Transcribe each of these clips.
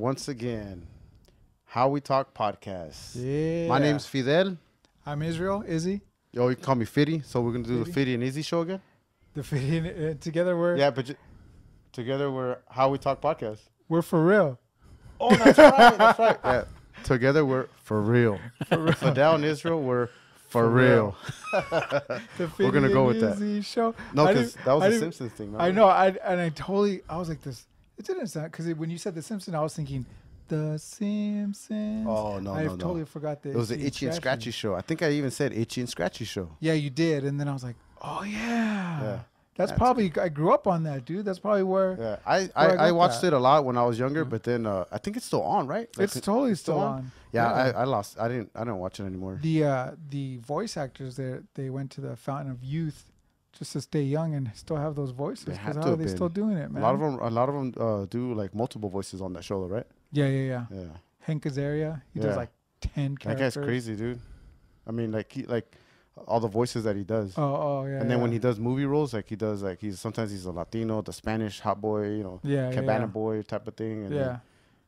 once again. How We Talk Podcast. Yeah. My name's Fidel. I'm Israel, Izzy. Yo, you can call me Fiddy. So we're going to do the Fiddy. Fiddy and Izzy show again? The together we're together we're How We Talk Podcast. we're for real. Oh, that's right. That's right. Yeah. Together we're for real. For real. Fidel and Israel, we're for real. real. We're gonna go with that. Izzy show. No, because that was a Simpsons thing. Remember? I know. I was like this. It didn't sound because when you said the Simpsons, I was thinking the Simpsons. Oh no, I no. totally forgot that. It was the Itchy and Scratchy show. I think I even said Itchy and Scratchy show. Yeah, you did, and then I was like, oh yeah. Yeah. That's probably I grew up on that, dude. That's probably where. Yeah, I watched it a lot when I was younger, but then I think it's still on, right? Like, It's totally still on. Yeah, I lost. I didn't watch it anymore. The voice actors they went to the Fountain of Youth just to stay young and still have those voices. They had Because to how are have they been. still doing it, man? A lot of them do like multiple voices on that show, right? Yeah. Yeah. Hank Azaria, he does like 10 characters. That guy's crazy, dude. I mean, like all the voices that he does. Oh yeah. And then when he does movie roles, sometimes he's a Latino, the Spanish hot boy, Cabana boy type of thing. And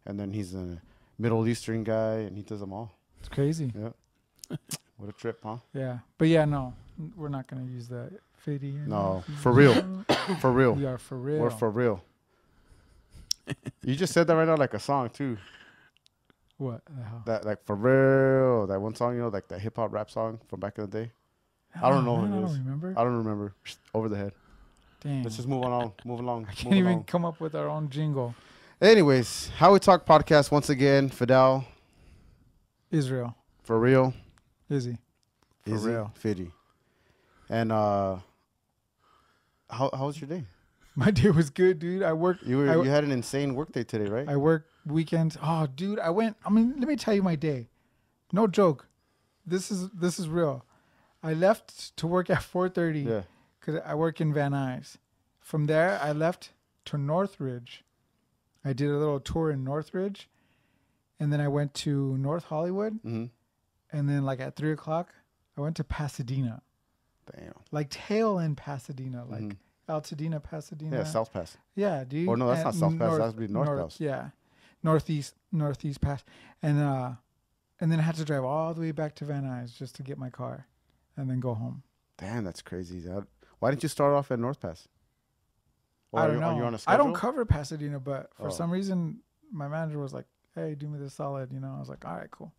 and then he's a Middle Eastern guy, and he does them all. It's crazy. Yeah. What a trip, huh? Yeah, but yeah, no, we're not gonna use that. Fiddy. No, for real, for real. We are for real. We're for real. You just said that right now like a song too. What the hell? That like for real. That one song, like that hip hop rap song from back in the day. I don't know who it is. I don't remember. Over the head. Damn. Let's just move on. Move along. I can't even come up with our own jingle. Anyways, How We Talk Podcast once again. Fidel. Israel. For real. Izzy. For real. Fiddy. And how was your day? My day was good, dude. I worked. You had an insane work day today, right? I worked weekends. Oh, dude, let me tell you my day. No joke. This is real. I left to work at 4:30. Yeah. Because I work in Van Nuys. From there, I left to Northridge. I did a little tour in Northridge, and then I went to North Hollywood, and then like at 3:00, I went to Pasadena. Damn. Like tail end Pasadena, like Altadena, Pasadena. Yeah, South Pass. Yeah, dude. Or no, that's not South Pass. That would be North Pass. Yeah, Northeast Pass, and then I had to drive all the way back to Van Nuys just to get my car, and then go home. Damn, that's crazy. Why didn't you start off at North Pass? Or I don't know. Are you on a schedule? I don't cover Pasadena, but for some reason, my manager was like, "Hey, do me this solid," I was like, "All right, cool."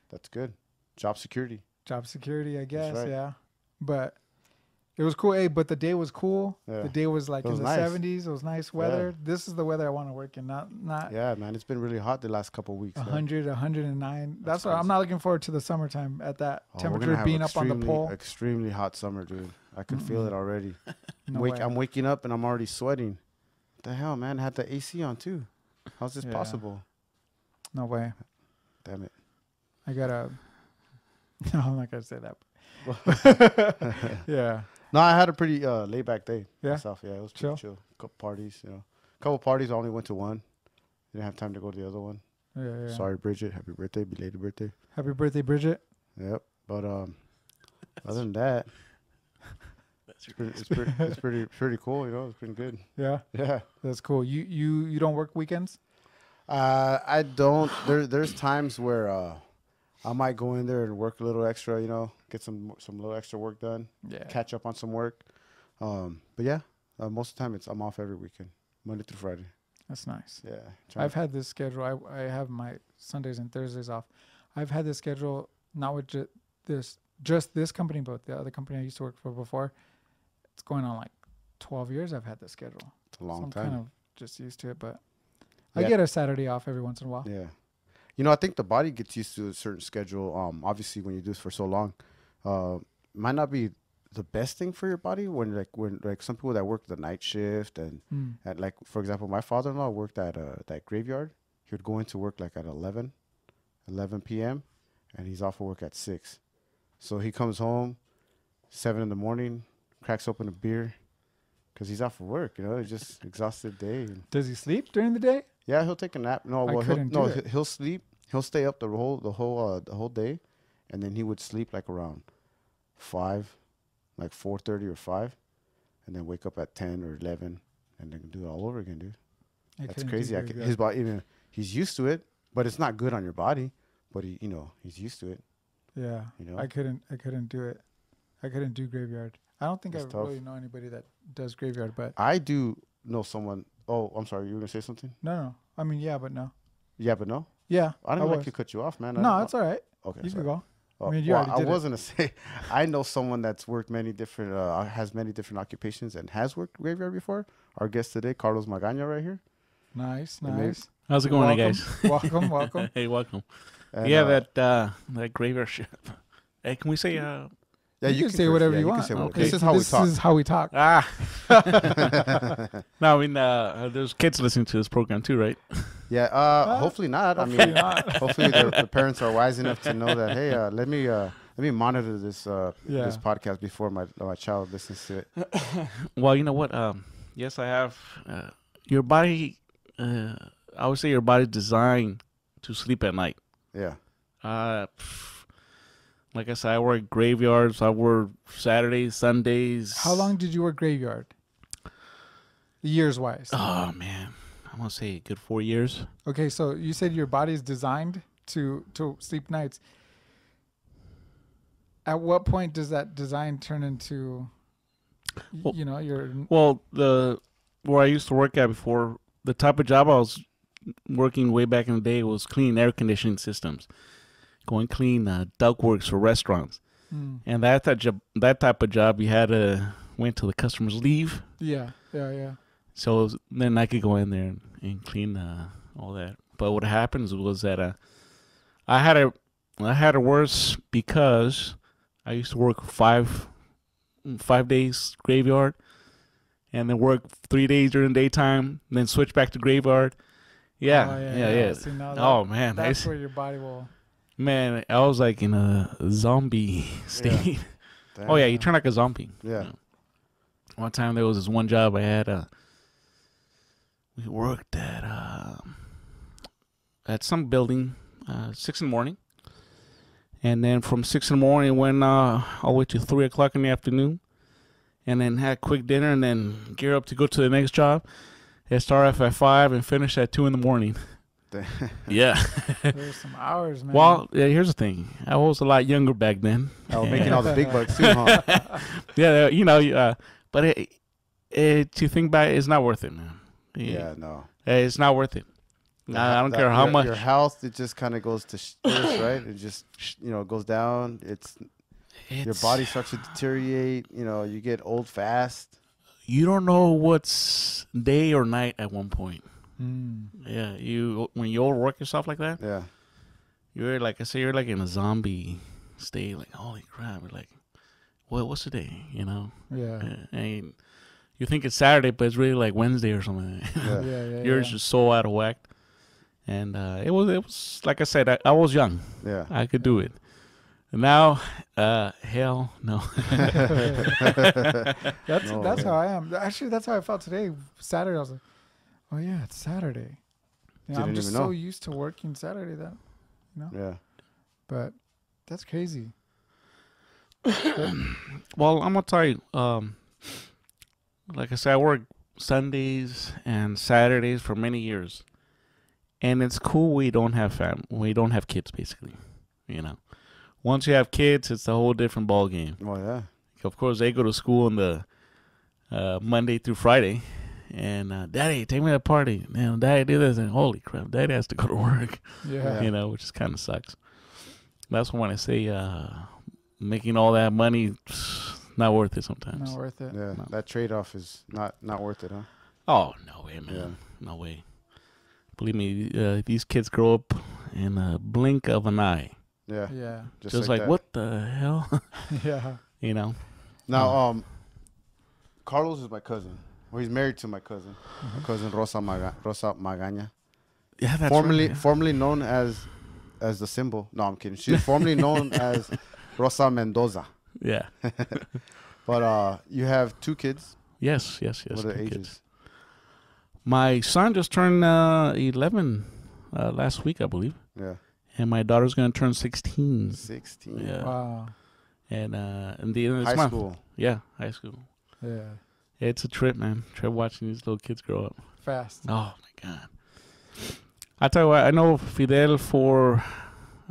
That's good. Job security. Job security, I guess. Right. Yeah, but it was cool. Hey, but the day was cool. Yeah. The day was like in the nice. 70s. It was nice weather. Yeah. This is the weather I want to work in. Not. Yeah, man. It's been really hot the last couple of weeks. 100, 109. That's why I'm not looking forward to the summertime at that temperature being up on the pole. Extremely hot summer, dude. I can feel it already. Way. I'm waking up and I'm already sweating. What the hell, man? I had the AC on too. How's this possible? No way. Damn it. I gotta. No, I'm not gonna say that. Yeah. No, I had a pretty laid back day. Yeah. Myself. Yeah, it was pretty chill. Couple parties, Couple parties. I only went to one. Didn't have time to go to the other one. Yeah. Sorry, Bridget. Happy birthday, belated birthday. Happy birthday, Bridget. Yep. But other than that, it's pretty cool. It's been good. Yeah. Yeah. That's cool. You don't work weekends? I don't. There's times where I might go in there and work a little extra, get some little extra work done. Yeah. Catch up on some work. But yeah, most of the time I'm off every weekend, Monday through Friday. That's nice. Yeah. I've had this schedule. I have my Sundays and Thursdays off. I've had this schedule not with just this company, but the other company I used to work for before. It's going on like 12 years. I've had this schedule. It's a long I'm time. kind of just used to it, but I get a Saturday off every once in a while. Yeah. I think the body gets used to a certain schedule. Obviously, when you do this for so long, might not be the best thing for your body. When some people that work the night shift and like, for example, my father-in-law worked at that graveyard. He would go into work like at 11 p.m. and he's off of work at 6. So he comes home 7 in the morning, cracks open a beer because he's off of work. It's just exhausted day. Does he sleep during the day? Yeah, he'll take a nap. He'll sleep. He'll stay up the whole day, and then he would sleep like around 5, like 4:30 or 5, and then wake up at 10 or 11, and then do it all over again, dude. That's crazy. His body, he's used to it, but it's not good on your body. But he's used to it. Yeah. I couldn't do it. I couldn't do graveyard. I don't think I really know anybody that does graveyard, but I do know someone. Oh, I'm sorry. You were gonna say something? No. I mean, yeah, but no. Yeah, but no. Yeah. I didn't like to cut you off, man. No, it's all right. Okay, you can go. Oh, I mean, you already did I was gonna say, I know someone that's worked many different, has many different occupations and has worked graveyard before. Our guest today, Carlos Magaña, right here. Nice. How's it going, guys? Welcome. Hey, welcome. And, that graveyard shift. Hey, can we say? Yeah, you can say whatever you want. Okay. This is how we talk. No, I mean, there's kids listening to this program too, right? Yeah. Hopefully not. Hopefully not. Hopefully the parents are wise enough to know that. Hey, let me monitor this this podcast before my child listens to it. Well, you know what? Yes, I have. Your body. I would say your body's designed to sleep at night. Yeah. Like I said, I work graveyards. I work Saturdays, Sundays. How long did you work graveyard? Years wise. Oh man, I'm gonna say a good 4 years. Okay, so you said your body's designed to sleep nights. At what point does that design turn into, your... Well, where I used to work at before, the type of job I was working way back in the day was cleaning air conditioning systems, going clean ductworks for restaurants, and that type of job you had to wait till the customers leave. Yeah. So then I could go in there and clean all that. But what happens was that I had it worse because I used to work five days graveyard, and then work 3 days during the daytime, and then switch back to graveyard. Yeah. See, man, that's where your body will. Man, I was like in a zombie state. Yeah. Oh yeah, you turn like a zombie. Yeah. One time there was this one job I had. We worked at some building, 6 in the morning, and then from 6 in the morning went all the way to 3 o'clock in the afternoon, and then had a quick dinner, and then gear up to go to the next job. And start off at 5 and finish at 2 in the morning. Yeah. There's some hours, man. Well, here's the thing. I was a lot younger back then. I was making all the big bucks too, huh? Yeah, but to think back, it's not worth it, man. Yeah, no. It's not worth it. I don't care how much. Your health, it just kind of goes to right? It just, goes down. Your body starts to deteriorate. You get old fast. You don't know what's day or night at one point. Yeah, when you overwork yourself like that. Yeah, you're like I say, you're like in a zombie state. Like, holy crap! You're like, what's the day? Yeah. And you think it's Saturday, but it's really like Wednesday or something. Yeah. You're just so out of whack. And it was like I said, I was young. Yeah, I could do it. Now, hell no. That's how I am. Actually, that's how I felt today. Saturday, I was like, oh yeah, it's Saturday. I'm just so used to working Saturday that, Yeah. But that's crazy. Well, I'm gonna tell you. Like I said, I work Sundays and Saturdays for many years, and it's cool. We don't have we don't have kids, basically. Once you have kids, it's a whole different ball game. Oh yeah. Of course, they go to school on the Monday through Friday, and Daddy, take me to a party. Daddy, do this, and holy crap, Daddy has to go to work. Yeah. Which just kind of sucks. That's when I say making all that money, not worth it sometimes. Not worth it. Yeah, that trade-off is not worth it, huh? Oh no way, man. Yeah. No way. Believe me, these kids grow up in a blink of an eye. Yeah. Just like what the hell? Yeah. Now, Carlos is my cousin. Well, he's married to my cousin, my cousin Rosa Magaña. Yeah, that's formerly known as the symbol. No, I'm kidding. She's formerly known as Rosa Mendoza. Yeah. But you have 2 kids. Yes. What are the ages? Kids. My son just turned 11 last week, I believe. Yeah. And my daughter's gonna turn 16. 16. Yeah. Wow. And in the end of this month. School. Yeah, high school. Yeah. It's a trip, man. Trip watching these little kids grow up. Fast. Oh my god. I tell you what, I know Fidel for.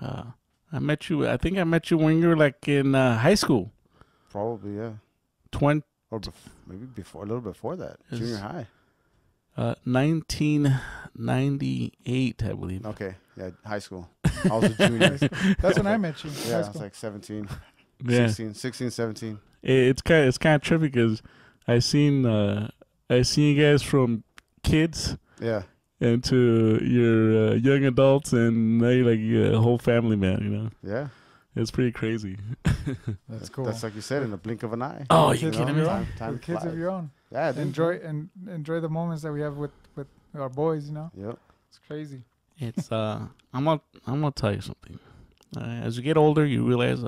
I met you. I think I met you when you were like in high school. Probably, yeah. 20. Or maybe before, a little before that, junior high. 1998, I believe. Okay, yeah, high school. I was a junior. That's when I met you. Yeah, I was like 17, Yeah. 16, 17. It's kind of trippy because I seen you guys from kids Yeah. into your young adults, and now you're like a whole family man. You know. Yeah. It's pretty crazy. That's cool. That's like you said, in the blink of an eye. Oh, Kids you of kidding your me? own. Time With kids flies. of your own. Yeah, dude. Enjoy the moments that we have with our boys. You know, Yep. it's crazy. It's I'm gonna tell you something. As you get older, you realize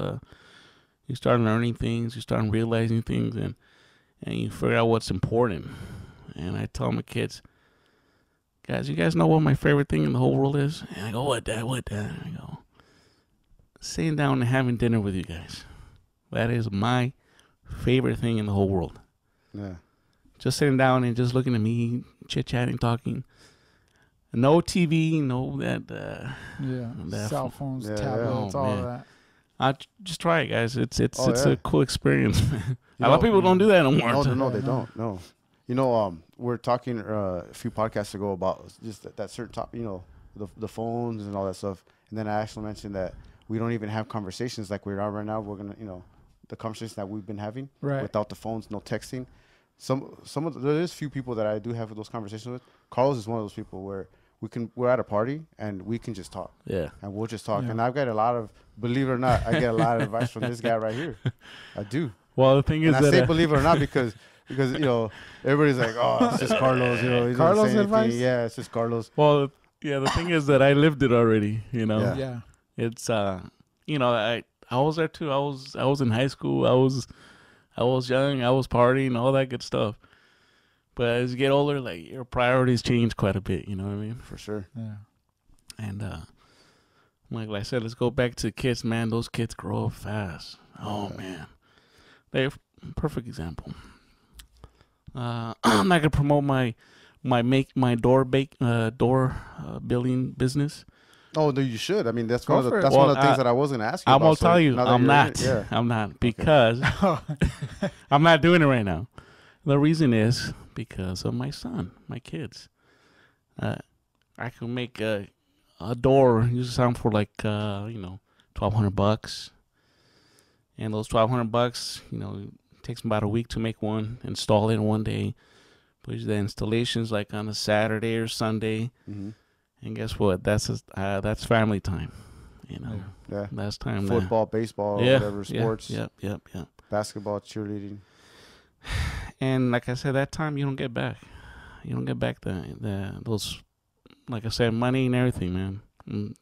you start learning things, you start realizing things, and you figure out what's important. And I tell my kids, guys, you guys know what my favorite thing in the whole world is? And I go, what, Dad? What, Dad? And I go, sitting down and having dinner with you guys. That is my favorite thing in the whole world. Yeah. Just sitting down and just looking at me, chit-chatting, talking. No TV, no that. That Cell phones, Yeah, tablets, yeah. all Oh, of man. that. Just try it, guys. It's yeah. a cool experience. You A lot of know- people don't do that no more. No, they no. don't. No. You know, we're talking a few podcasts ago about just that certain topic, you know, the phones and all that stuff. And then I actually mentioned that we don't even have conversations like we are right now. We're going to, you know, the conversations that we've been having Right. without the phones, no texting. There is few people that I do have those conversations with. Carlos is one of those people where we're at a party and we can just talk. Yeah. And we'll just talk. Yeah. And I've got a lot of, believe it or not, I get a lot of advice from this guy right here. I do. Well, the thing is And I that say believe it or not because you know, everybody's like, oh, it's just Carlos, you know, he doesn't Carlos say anything. advice? Yeah, it's just Carlos. well, yeah. The thing is that I lived it already. You know. Yeah. Yeah. It's you know, I was there too. I was in high school. I was young. I was partying, all that good stuff. But as you get older, like your priorities change quite a bit. You know what I mean? For sure. Yeah. And like I said, let's go back to kids, man. Those kids grow up fast. Oh man, they're a perfect example. I'm not gonna promote my door building business. Oh, no, you should. I mean, that's Go one of for the it. that's Well, one of the things that I was going to ask you I'm about. gonna So tell you, now that I'm you're in not. it, yeah. I'm not because I'm not doing it right now. The reason is because of my son, my kids. I can make a door use sound for like $1,200, and those $1,200, it takes about a week to make one, install it in one day, push the installations like on a Saturday or Sunday, and guess what? That's family time, Yeah. That's time. Football, baseball, Yeah, whatever, sports, Yep. basketball, cheerleading. And like I said, that time you don't get back. You don't get back those, like I said, money and everything, man. And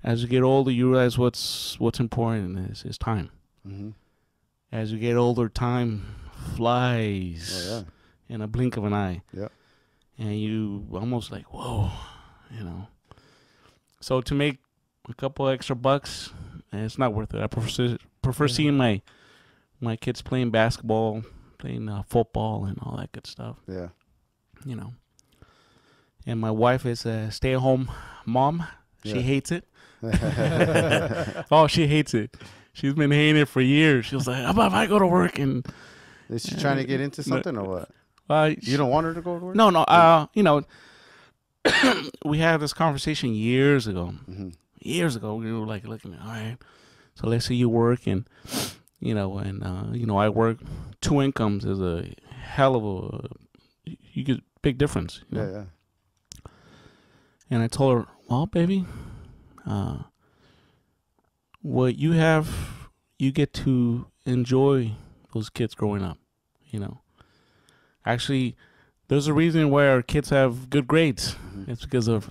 as you get older, you realize what's important is time. Mm-hmm. As you get older, time flies Oh, in a blink of an eye. Yep. And you almost like, whoa, So to make a couple extra bucks, it's not worth it. I prefer seeing my kids playing basketball, playing football, and all that good stuff. Yeah. And my wife is a stay-at-home mom. She Yeah. hates it. Oh, she hates it. She's been hating it for years. She was like, "How about if I go to work and?" Is she trying to get into something or what? You don't want her to go to work? No. We had this conversation years ago. Mm-hmm. Years ago, we were like looking at, all right. So let's say you work and I work. 2 incomes is a hell of you get big difference. Yeah. And I told her, well, baby, what you have, you get to enjoy those kids growing up, Actually, there's a reason why our kids have good grades. Mm-hmm. It's because of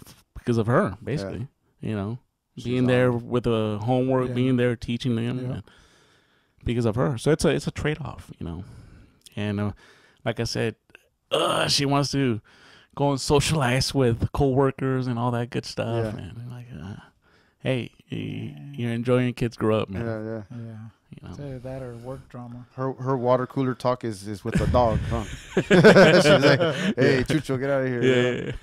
her, basically, She's being there with the homework, being there teaching them, Yeah. and because of her. So it's a trade-off, And like I said, she wants to go and socialize with coworkers and all that good stuff, Yeah. man. And like, hey, you're enjoying your kids grow up, man. Yeah. Yeah. Say that or work drama. Her water cooler talk is with the dog, huh? She's like, hey, Chucho, get out of here.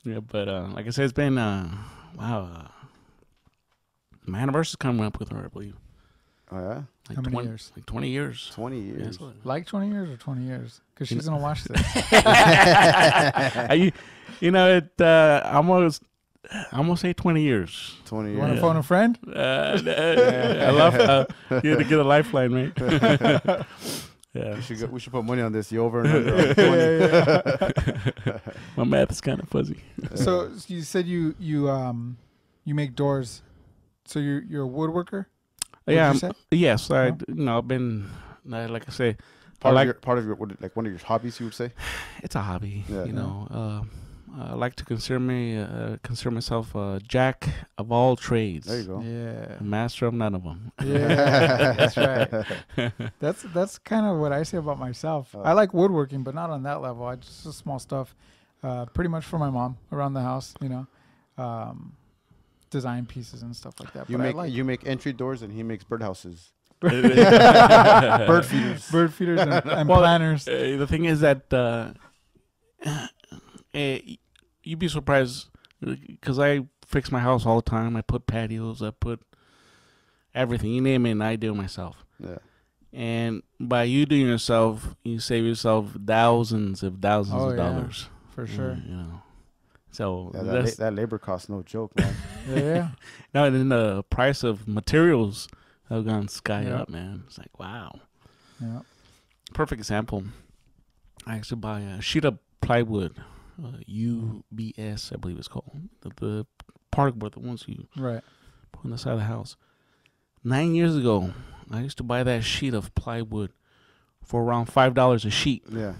Yeah. Yeah, but like I said, it's been wow. My anniversary's coming up with her, I believe. Oh yeah. Like How many years? Like 20 years. 20 years. Yeah, Like 20 years or 20 years? Because she's gonna watch this. I'm gonna say 20 years. 20 You want to years. phone a friend? I love you had to get a lifeline, mate. Yeah, We should put money on this. You over and under. my math is kind of fuzzy. So you said you make doors. So you're a woodworker? Yeah, What'd you say? yes. I've been like I say, part of your like one of your hobbies, you would say. it's a hobby. Yeah. I like to consider myself a jack of all trades. There you go. Yeah. Master of none of them. Yeah, that's right. That's kind of what I say about myself. I like woodworking, but not on that level. I just small stuff, pretty much for my mom around the house. Design pieces and stuff like that. You make entry doors, and he makes birdhouses. Bird bird feeders and planners. The thing is that you'd be surprised because I fix my house all the time. I put patios, I put everything. You name it, and I do it myself. Yeah. And by you doing it yourself, you save yourself thousands of dollars. For sure. So that labor costs no joke, man. Yeah. No, and then the price of materials have gone sky up, man. It's like, wow. Yeah. Perfect example. I actually buy a sheet of plywood, UBS, I believe it's called. The particle board, the ones you Right. put on the side of the house. 9 years ago, I used to buy that sheet of plywood for around $5 a sheet. Yeah.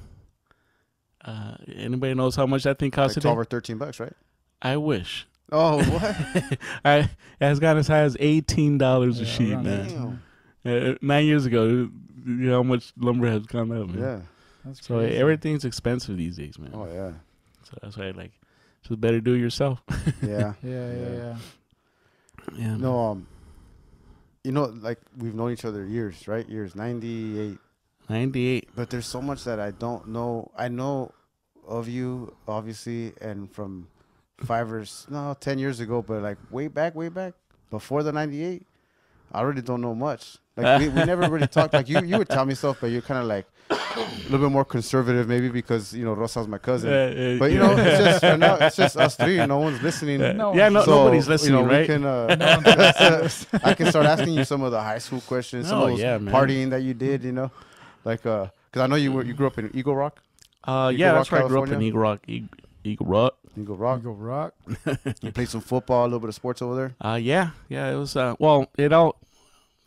Anybody knows how much that thing costs Like today? 12 or 13 bucks, right? I wish. Oh, what? It has gone as high as $18 a sheet, man. 9 years ago, you know how much lumber has gone up, man. Yeah. That's So crazy. everything's expensive these days, man. Oh, yeah. So that's why just better do it yourself. Yeah. Yeah. Yeah. No, like we've known each other years, right? Years, 98. 98. But there's so much that I don't know. I know of you, obviously, and from 10 years ago, but like way back, before the 98, I really don't know much. Like we never really talked. Like you would tell me stuff, but you're kind of like a little bit more conservative, maybe because Rosa's my cousin. But it's just right now, it's just us three. No one's listening. Nobody's listening, we right? Can, I can start asking you some of the high school questions, some of those partying that you did. Like because I know you grew up in Eagle Rock. That's right. I grew up in Eagle Rock. Eagle Rock. You played some football, a little bit of sports over there. Yeah. It was.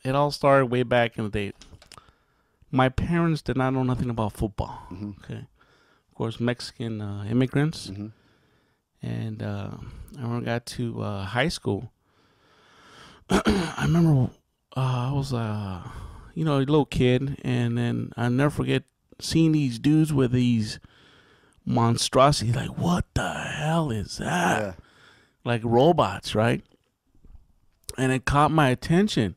It all started way back in the day. My parents did not know nothing about football. Mm-hmm. Okay, of course, Mexican immigrants. Mm-hmm. And when I got to high school, I remember I was a little kid, and then I'll never forget seeing these dudes with these monstrosities. Like, what the hell is that? Yeah. Like robots, right? And it caught my attention.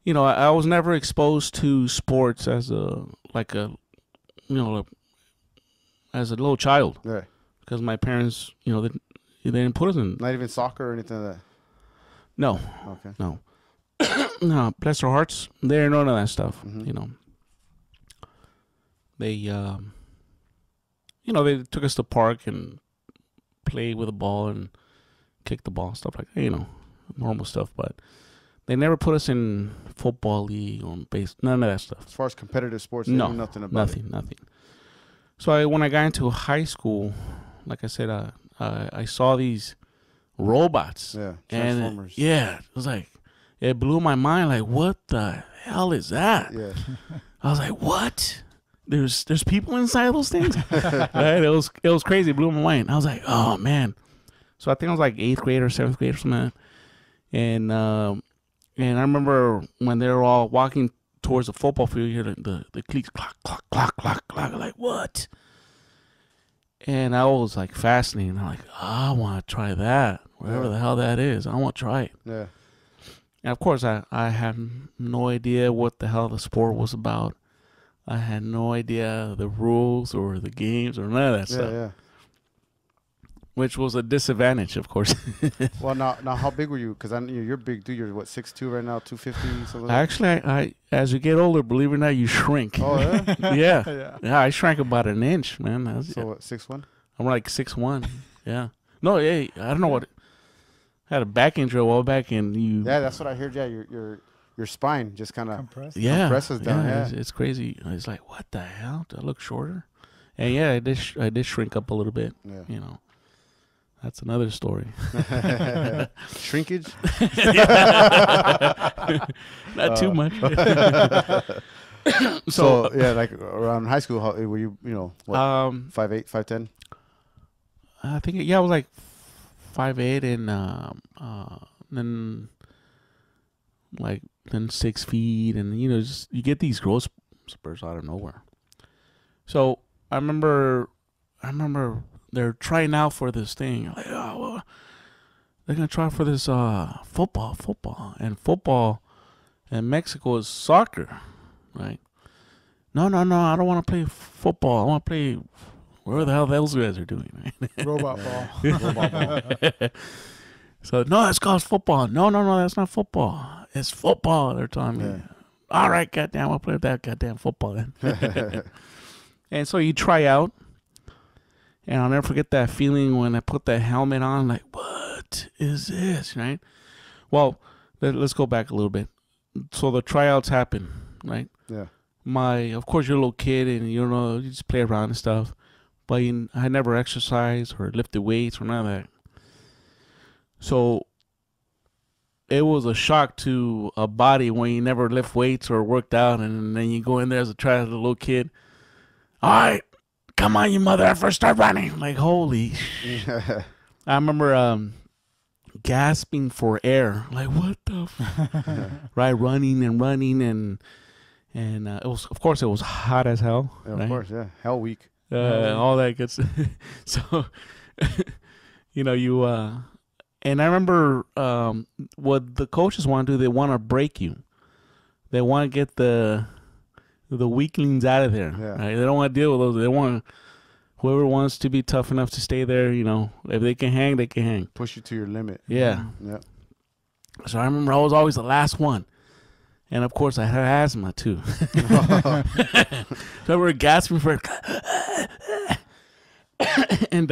I was never exposed to sports as a little child. Yeah. Because my parents, they didn't put us in. Not even soccer or anything like that. No. Okay. No. No. Bless their hearts, they didn't know none of that stuff. Mm-hmm. They, they took us to the park and played with the ball and kicked the ball and stuff like that. Normal stuff, but. They never put us in football league or base, none of that stuff. As far as competitive sports, they knew nothing about it. Nothing. So when I got into high school, like I said, I saw these robots. Yeah, Transformers. And it was like, it blew my mind. Like, what the hell is that? Yeah. I was like, what? There's people inside those things? Right? It was crazy. It blew my mind. I was like, oh man. So I think I was like 8th grade or 7th grade or something. And I remember when they were all walking towards the football field, you hear the cleats, clock, clock, clock, clock, clock. Like, what? And I was like fascinated. I'm like, I want to try that. Whatever the hell that is, I want to try it. Yeah. And of course, I had no idea what the hell the sport was about. I had no idea the rules or the games or none of that stuff. Yeah. which was a disadvantage, of course. Well, now, how big were you? Because I know you're big, dude. You're what, 6'2" right now, 250, something like that? Actually, I as you get older, believe it or not, you shrink. Oh, yeah? Yeah, I shrank about an inch, man. So what, 6'1"? I'm like 6'1". Yeah. No, yeah, I don't know what. I had a back injury a while back, and you. Yeah, that's what I heard. Yeah, your spine just kind of compresses down. Yeah, it's crazy. It's like, what the hell? Do I look shorter? And yeah, I did shrink up a little bit. Yeah. You know, that's another story. Shrinkage? Not too much. So yeah, like around high school, how, were you? You know, what, 5'8", 5'10"? I think I was like 5'8", and then 6 feet, and you know, just you get these growth spurts out of nowhere. So I remember they're trying out for this thing. Like, oh, well, they're gonna try for this football, and football in Mexico is soccer, right? No, I don't want to play football. I want to play whatever the hell those guys are doing. Right? Robot ball. So no, it's called football. No, that's not football. It's football. They're telling me. All right, goddamn, I'll play that goddamn football then. And so you try out, and I'll never forget that feeling when I put that helmet on. Like, what is this, right? Well, let's go back a little bit. So the tryouts happen, right? Yeah. Of course, you're a little kid, and you know, you just play around and stuff. But I never exercised or lifted weights or none of that. So it was a shock to a body when you never lift weights or worked out, and then you go in there as a little kid. All right, come on, you mother effer, start running. Like, holy shit. I remember gasping for air. Like, what the right, running, and it was, of course, it was hot as hell. Yeah, right? Of course, yeah. Hell week. All that good stuff. So, you know, and I remember what the coaches want to do, they want to break you. They want to get the weaklings out of there. Yeah. Right? They don't want to deal with those. They want whoever wants to be tough enough to stay there, you know, if they can hang, they can hang. Push you to your limit. Yeah. Yeah. So I remember I was always the last one. And of course I had asthma too. So we were gasping for it. And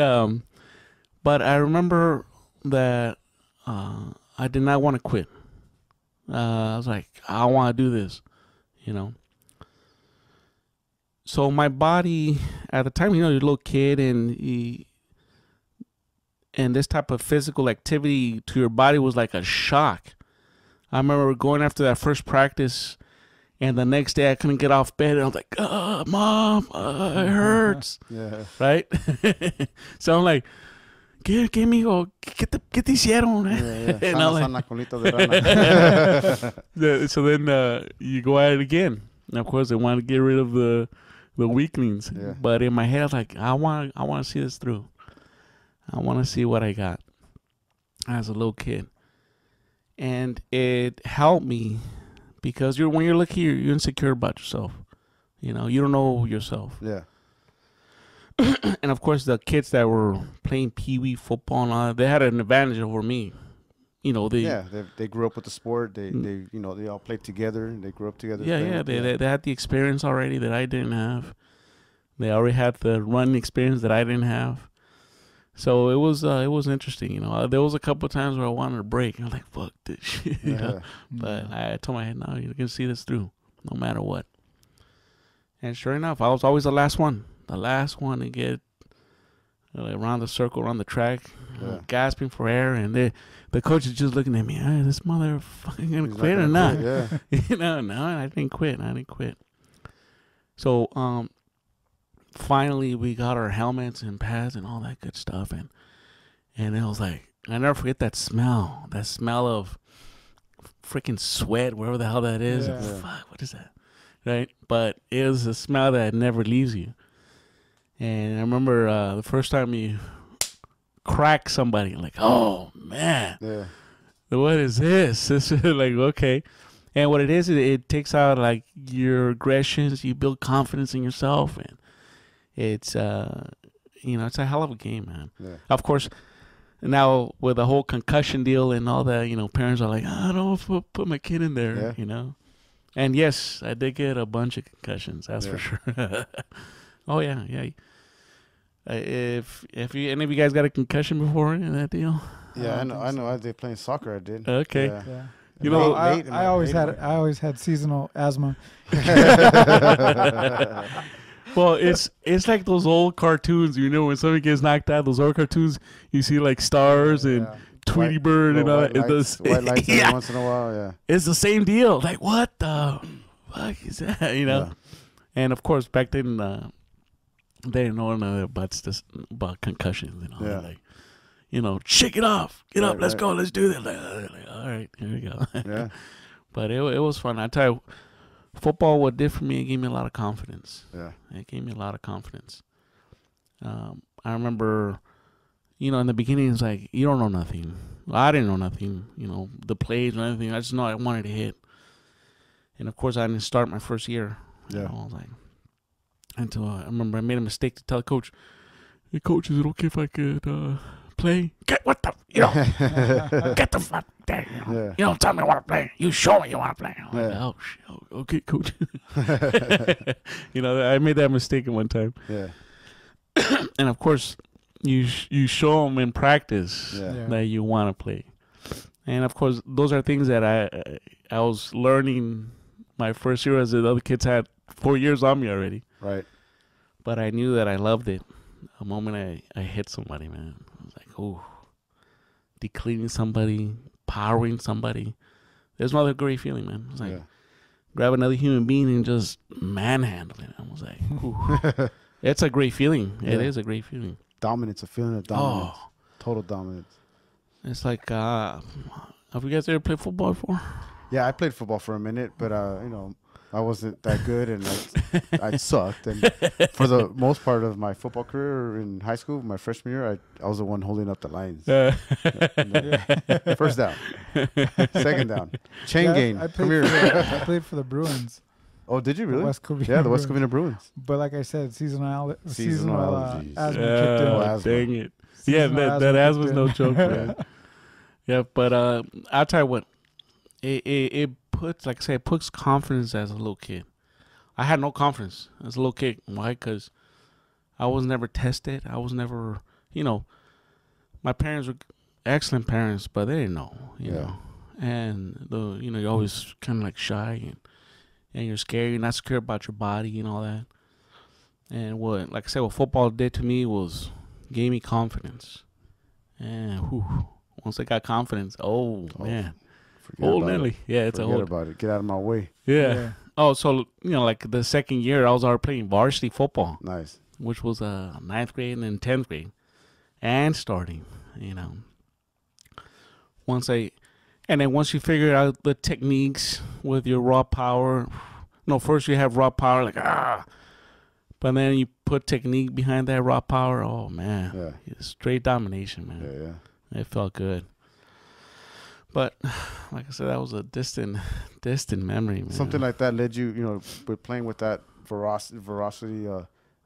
but I remember that I did not want to quit. I was like, I want to do this, you know. So my body at the time, you know, you're a little kid, and this type of physical activity to your body was like a shock. I remember going after that first practice, and the next day I couldn't get off bed, and I was like, oh, Mom, it hurts. Yeah. Right? So I'm like, get me, get the hicieron. Yeah. And I'm like, so then you go at it again. And of course, they want to get rid of the weaklings. Yeah. But in my head, I was like, I want to see this through. I want to see what I got as a little kid. And it helped me because when you're lucky, you're insecure about yourself. You know, you don't know yourself. Yeah. And of course, the kids that were playing pee-wee football and all that, they had an advantage over me. You know, they grew up with the sport. They you know, they all played together. They grew up together. Yeah. They had the experience already that I didn't have. They already had the run experience that I didn't have. So it was interesting, you know. There was a couple of times where I wanted to break. And I was like, fuck this shit, you know? But I told my head, no, you can see this through, no matter what. And sure enough, I was always the last one to get around the circle, around the track, gasping for air. And the coach is just looking at me, hey, this motherfucker gonna quit or not? Quit, yeah. You know, no, I didn't quit. So, finally, we got our helmets and pads and all that good stuff, and it was like, I never forget that smell of freaking sweat, wherever the hell that is. Yeah. Fuck, what is that? Right? But it was a smell that never leaves you. And I remember the first time you crack somebody, like, oh man, what is this? This is like, okay. And what it is, it takes out like your aggressions. You build confidence in yourself, and it's a hell of a game, man. Yeah. Of course, now with the whole concussion deal and all that, parents are like, I don't want to put my kid in there, And yes, I did get a bunch of concussions. That's for sure. Oh yeah. If any of you guys got a concussion before in that deal? Yeah, I know. I did playing soccer. I did. Okay. Yeah. I always had seasonal asthma. Well, it's like those old cartoons, when somebody gets knocked out, those old cartoons, you see like stars and Tweety Bird and all that. White lights every once in a while, yeah. It's the same deal. Like, what the fuck is that, Yeah. And of course, back then, they didn't know nothing about concussions and all that. Like, shake it off. Get up. Let's go. Let's do this. Like, all right, here we go. Yeah. But it was fun. I tell you, football, what it did for me, it gave me a lot of confidence. Yeah. It gave me a lot of confidence. I remember, in the beginning, it's like, you don't know nothing. Well, I didn't know nothing, the plays or anything. I just know I wanted to hit. And, of course, I didn't start my first year. Yeah. I was like, until I remember I made a mistake to tell the coach, hey, coach, is it okay if I could play? Get what the, get the fuck there. You don't tell me I want to play. You show me you want to play. I'm like, oh, shit. Okay, coach. I made that mistake at one time. Yeah. And, of course, you show them in practice that you want to play. And, of course, those are things that I was learning my first year, as the other kids had 4 years on me already. Right. But I knew that I loved it. The moment I hit somebody, man, I was like, oh, decleaning somebody, powering somebody. There's another great feeling, man. It was like, grab another human being and just manhandling it. I was like, ooh. It's a great feeling. Yeah. It is a great feeling. Dominance, a feeling of dominance. Oh. Total dominance. It's like, have you guys ever played football before? Yeah, I played football for a minute, but, I wasn't that good, and I sucked. And for the most part of my football career in high school, my freshman year, I was the one holding up the lines. First down, second down, chain gain. I played for the Bruins. Oh, did you really? The West Covina West Covina Bruins. But like I said, seasonal allergies. Asthma kicked in. Dang it. That asthma's no joke, man. Yeah, but I'll tell you what, it puts, like I say, it puts confidence as a little kid. I had no confidence as a little kid. Why? Because I was never tested. I was never, my parents were excellent parents, but they didn't know, you know. And, you're always kind of like shy and you're scared. You're not secure about your body and all that. And like I said, what football did to me was gave me confidence. And once I got confidence, man. Nelly. Yeah, it's Forget about it. Get out of my way. Yeah. Oh, so, like the second year, I was already playing varsity football. Nice. Which was 9th grade and then 10th grade. And starting, Once you figure out the techniques with your raw power. First you have raw power, like, But then you put technique behind that raw power. Oh, man. Yeah. Straight domination, man. Yeah. It felt good. But like I said, that was a distant memory, man. Something like that led you, with playing with that veracity,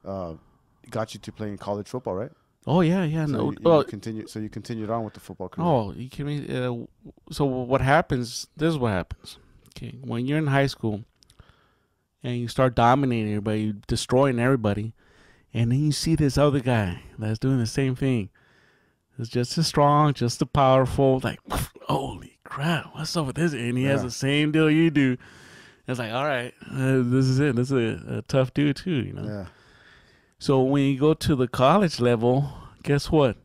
got you to playing college football, right? Oh yeah. So you continued on with the football career. Oh, you kidding me? So what happens? This is what happens. Okay, when you're in high school and you start dominating everybody, destroying everybody, and then you see this other guy that's doing the same thing. It's just as strong, just as powerful. Like, holy crap, what's up with this? And he has the same deal you do. It's like, all right, this is it. This is a tough dude too, Yeah. So when you go to the college level, guess what?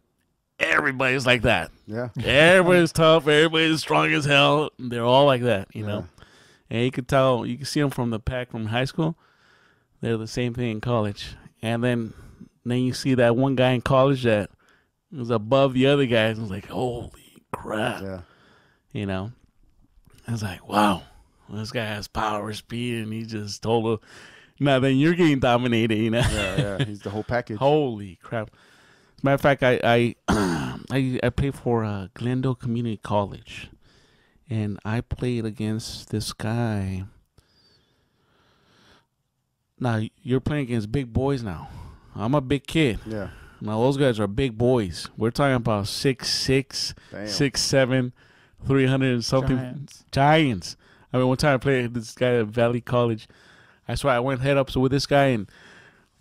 Everybody's like that. Yeah. Everybody's tough. Everybody's strong as hell. They're all like that, you know. And you can tell, you can see them from the pack from high school. They're the same thing in college. And then you see that one guy in college that was above the other guys. And it's like, holy crap. Yeah. I was like, wow, this guy has power, speed, and he just told him. Now then you're getting dominated, Yeah, he's the whole package. Holy crap. As a matter of fact, I played for Glendale Community College. And I played against this guy. Now, you're playing against big boys now. I'm a big kid. Yeah. Now those guys are big boys. We're talking about 6'6", 6'7", 300 and something. Giants. I mean, one time I played this guy at Valley College. I swear I went head up with this guy, and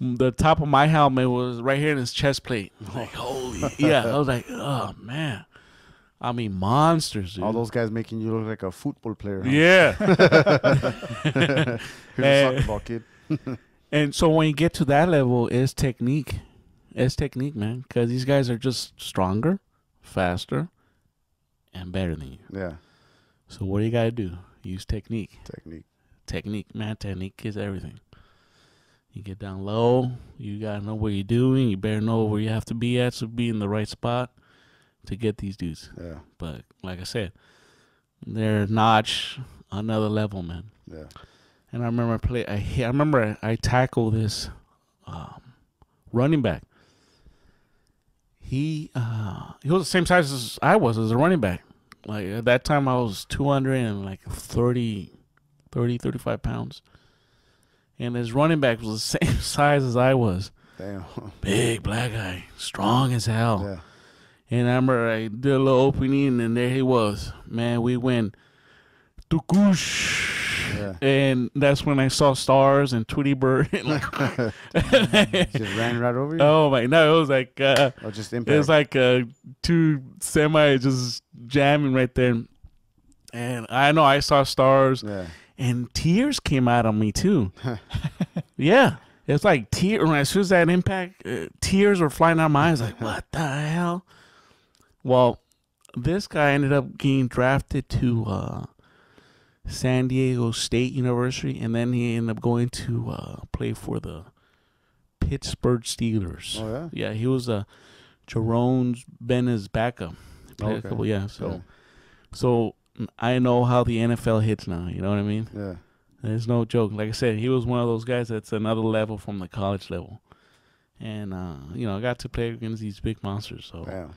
the top of my helmet was right here in his chest plate. Like, holy, yeah. I was like, oh man. I mean, monsters, dude. All those guys making you look like a football player. Huh? Yeah. Here's a soccer ball, kid. And so when you get to that level, it's technique. It's technique, man. Because these guys are just stronger, faster, and better than you. Yeah. So what do you got to do? Use technique. Technique, man. Technique is everything. You get down low. You got to know what you're doing. You better know where you have to be at, so be in the right spot to get these dudes. Yeah. But like I said, they're notch another level, man. Yeah. And I remember I tackled this running back. He was the same size as I was as a running back. Like at that time I was 235 pounds. And his running back was the same size as I was. Damn. Big black guy, strong as hell. Yeah. And I remember I did a little opening, and there he was. Man, we went tukush. Yeah. And that's when I saw stars and Tweety Bird. And like, just ran right over you? Oh, my. No, it was like, just impact. It was like two semi just jamming right there. And I know I saw stars. Yeah. And tears came out of me, too. Yeah. It's like tears. As soon as that impact, tears were flying out of my eyes. Like, what the hell? Well, this guy ended up getting drafted to San Diego State University, and then he ended up going to play for the Pittsburgh Steelers. Oh, yeah? Yeah, he was Jerome Bennett's backup. He played a couple, So I know how the NFL hits now, you know what I mean? Yeah. There's no joke. Like I said, he was one of those guys that's another level from the college level. And, I got to play against these big monsters. So. Damn.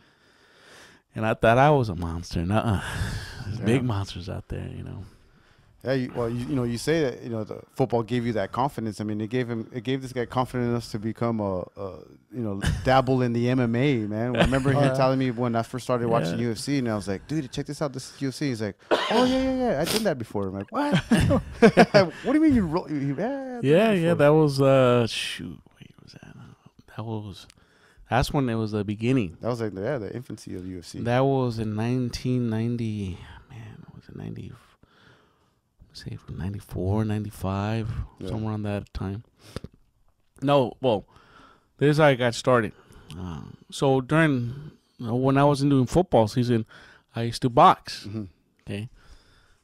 And I thought I was a monster. There's big monsters out there, Yeah, you say that the football gave you that confidence. I mean, it gave this guy confidence to become dabble in the MMA, man. I remember him telling me when I first started watching UFC, and I was like, dude, check this out, this is UFC. He's like, oh yeah, I did that before. I'm like, what? What do you mean you roll? Yeah, that was shoot, wait, was that? That's when it was the beginning. That was like the infancy of UFC. That was in 1990. Man, was it 90? Say from 94, 95, somewhere around that time. No, well, this is how I got started. So during when I wasn't doing football season, I used to box. Mm-hmm. Okay,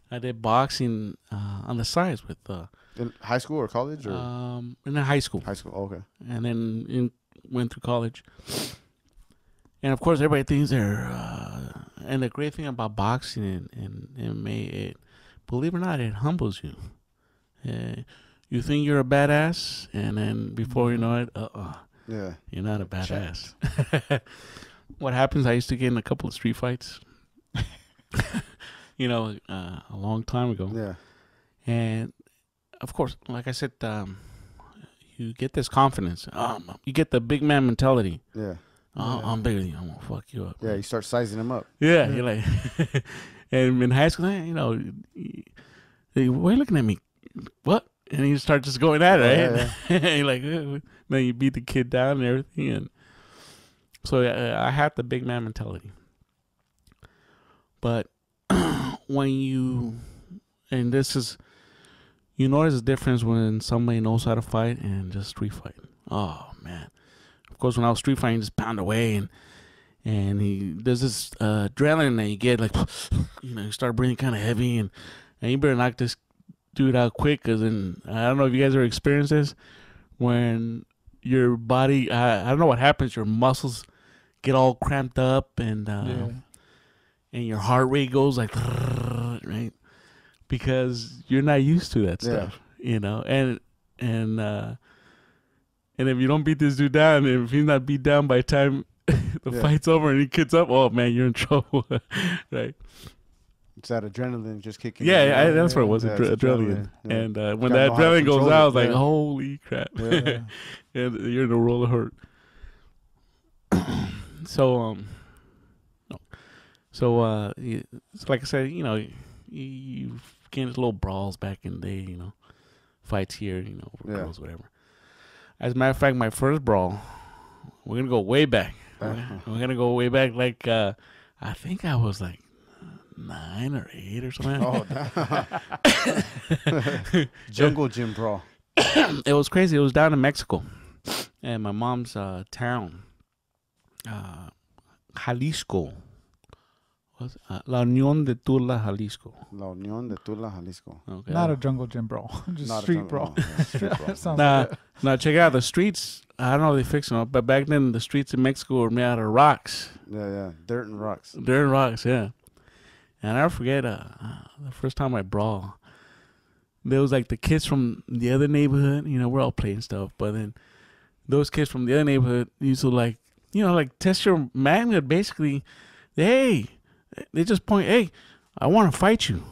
I did boxing on the sides with. In high school or college or? In high school. High school, okay. And then went through college. And of course, everybody thinks they're. And the great thing about boxing and MMA, believe it or not, it humbles you. You think you're a badass, and then before you know it, you're not a badass. What happens? I used to get in a couple of street fights. A long time ago. Yeah. And of course, like I said, you get this confidence. You get the big man mentality. Yeah. I'm bigger than you. I'm gonna fuck you up. Yeah, you start sizing them up. Yeah, you're like, and in high school, why are you looking at me? What? And you start just going at it, right? Yeah. You're like, then you beat the kid down and everything, and so I had the big man mentality. But this is, notice the difference when somebody knows how to fight and just street fight. Oh man. Of course, when I was street fighting, just pound away, and there's this adrenaline that you get, like, you start breathing kind of heavy, and you better knock this dude out quick, because then, I don't know if you guys ever experienced this, when your body, I don't know what happens, your muscles get all cramped up, and your heart rate goes like, right? Because you're not used to that stuff, and if you don't beat this dude down, if he's not beat down by the time the fight's over and he gets up, oh man, you're in trouble, right? It's that adrenaline just kicking. Yeah, that's what it was, adrenaline. Yeah. And when that adrenaline goes out, I was like, holy crap, and you're in a roll of hurt. so no. So it's like I said, you get into little brawls back in the day, fights here, with girls, whatever. As a matter of fact, my first brawl, we're gonna go way back. We're gonna go way back. Like I think I was like 9 or 8 or something. Oh, jungle gym brawl. It was crazy. It was down in Mexico, and my mom's town, Jalisco. La Unión de Tula, Jalisco. La Unión de Tula, Jalisco. Okay. Not a jungle gym brawl, just Not street brawl. Street brawl. Sounds like it. Now check out the streets. I don't know if they fixed them, but back then the streets in Mexico were made out of rocks. Yeah, dirt and rocks. Dirt and rocks, yeah. And I never forget the first time I brawled. There was like the kids from the other neighborhood. We're all playing stuff, but then those kids from the other neighborhood used to like test your manhood. Basically, they just point, hey, I want to fight you.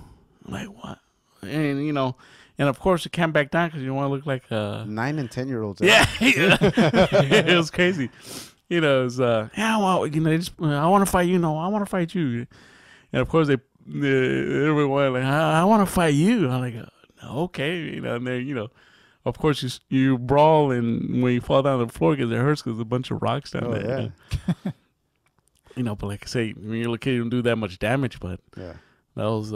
I'm like, what? And and of course you can't back down because you don't want to look like 9 and 10-year-olds. Yeah, it was crazy. It was I want to fight you. No, I want to fight you. And of course everyone like, I want to fight you. I'm like, okay, and then of course you brawl, and when you fall down on the floor because it hurts because there's a bunch of rocks down there. Yeah. But like I say, when you're a little kid, you don't do that much damage. But yeah, that was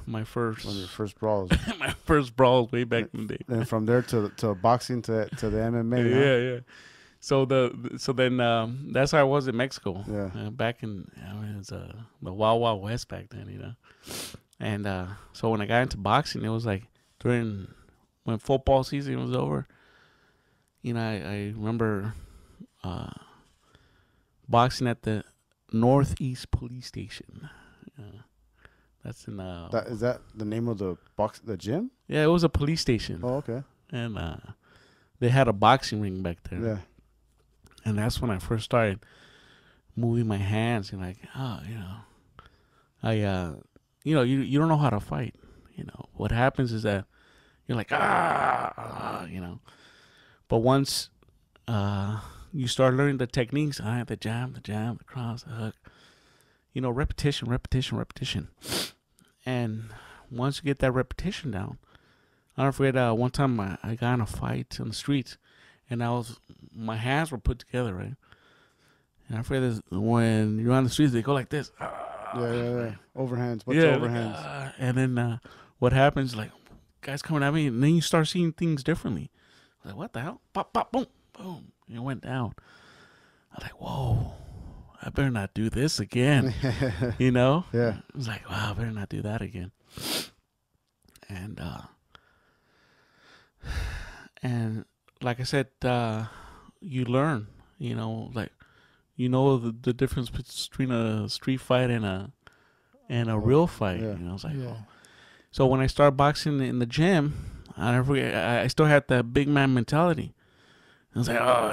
my first. one of your first brawls. My first brawls way back in the day. And from there to boxing to the MMA. Yeah. So then that's how I was in Mexico. Yeah. Back in it was the Wild Wild West back then, And so when I got into boxing, it was like when football season was over. I remember boxing at the Northeast Police Station. That's in Is that the name of the gym? Yeah, it was a police station. Oh, okay. And they had a boxing ring back there. Yeah. And that's when I first started moving my hands and like, you don't know how to fight. What happens is that you're like, But once you start learning the techniques, the jab, the cross, the hook, repetition. And once you get that repetition down, I'll never forget one time I got in a fight on the streets, and my hands were put together, right? And I forget when you're on the streets, they go like this. Yeah. Overhands. What's overhands? And then what happens, like, guys coming at me, and then you start seeing things differently. Like, what the hell? Pop, pop, boom, boom. And it went down. I'm like, whoa, I better not do this again. Yeah. I was like, wow, I better not do that again. And like I said, you learn, the difference between a street fight and a real fight. Yeah. I was like, oh. So when I started boxing in the gym, I never forget, I still had that big man mentality. I was like, I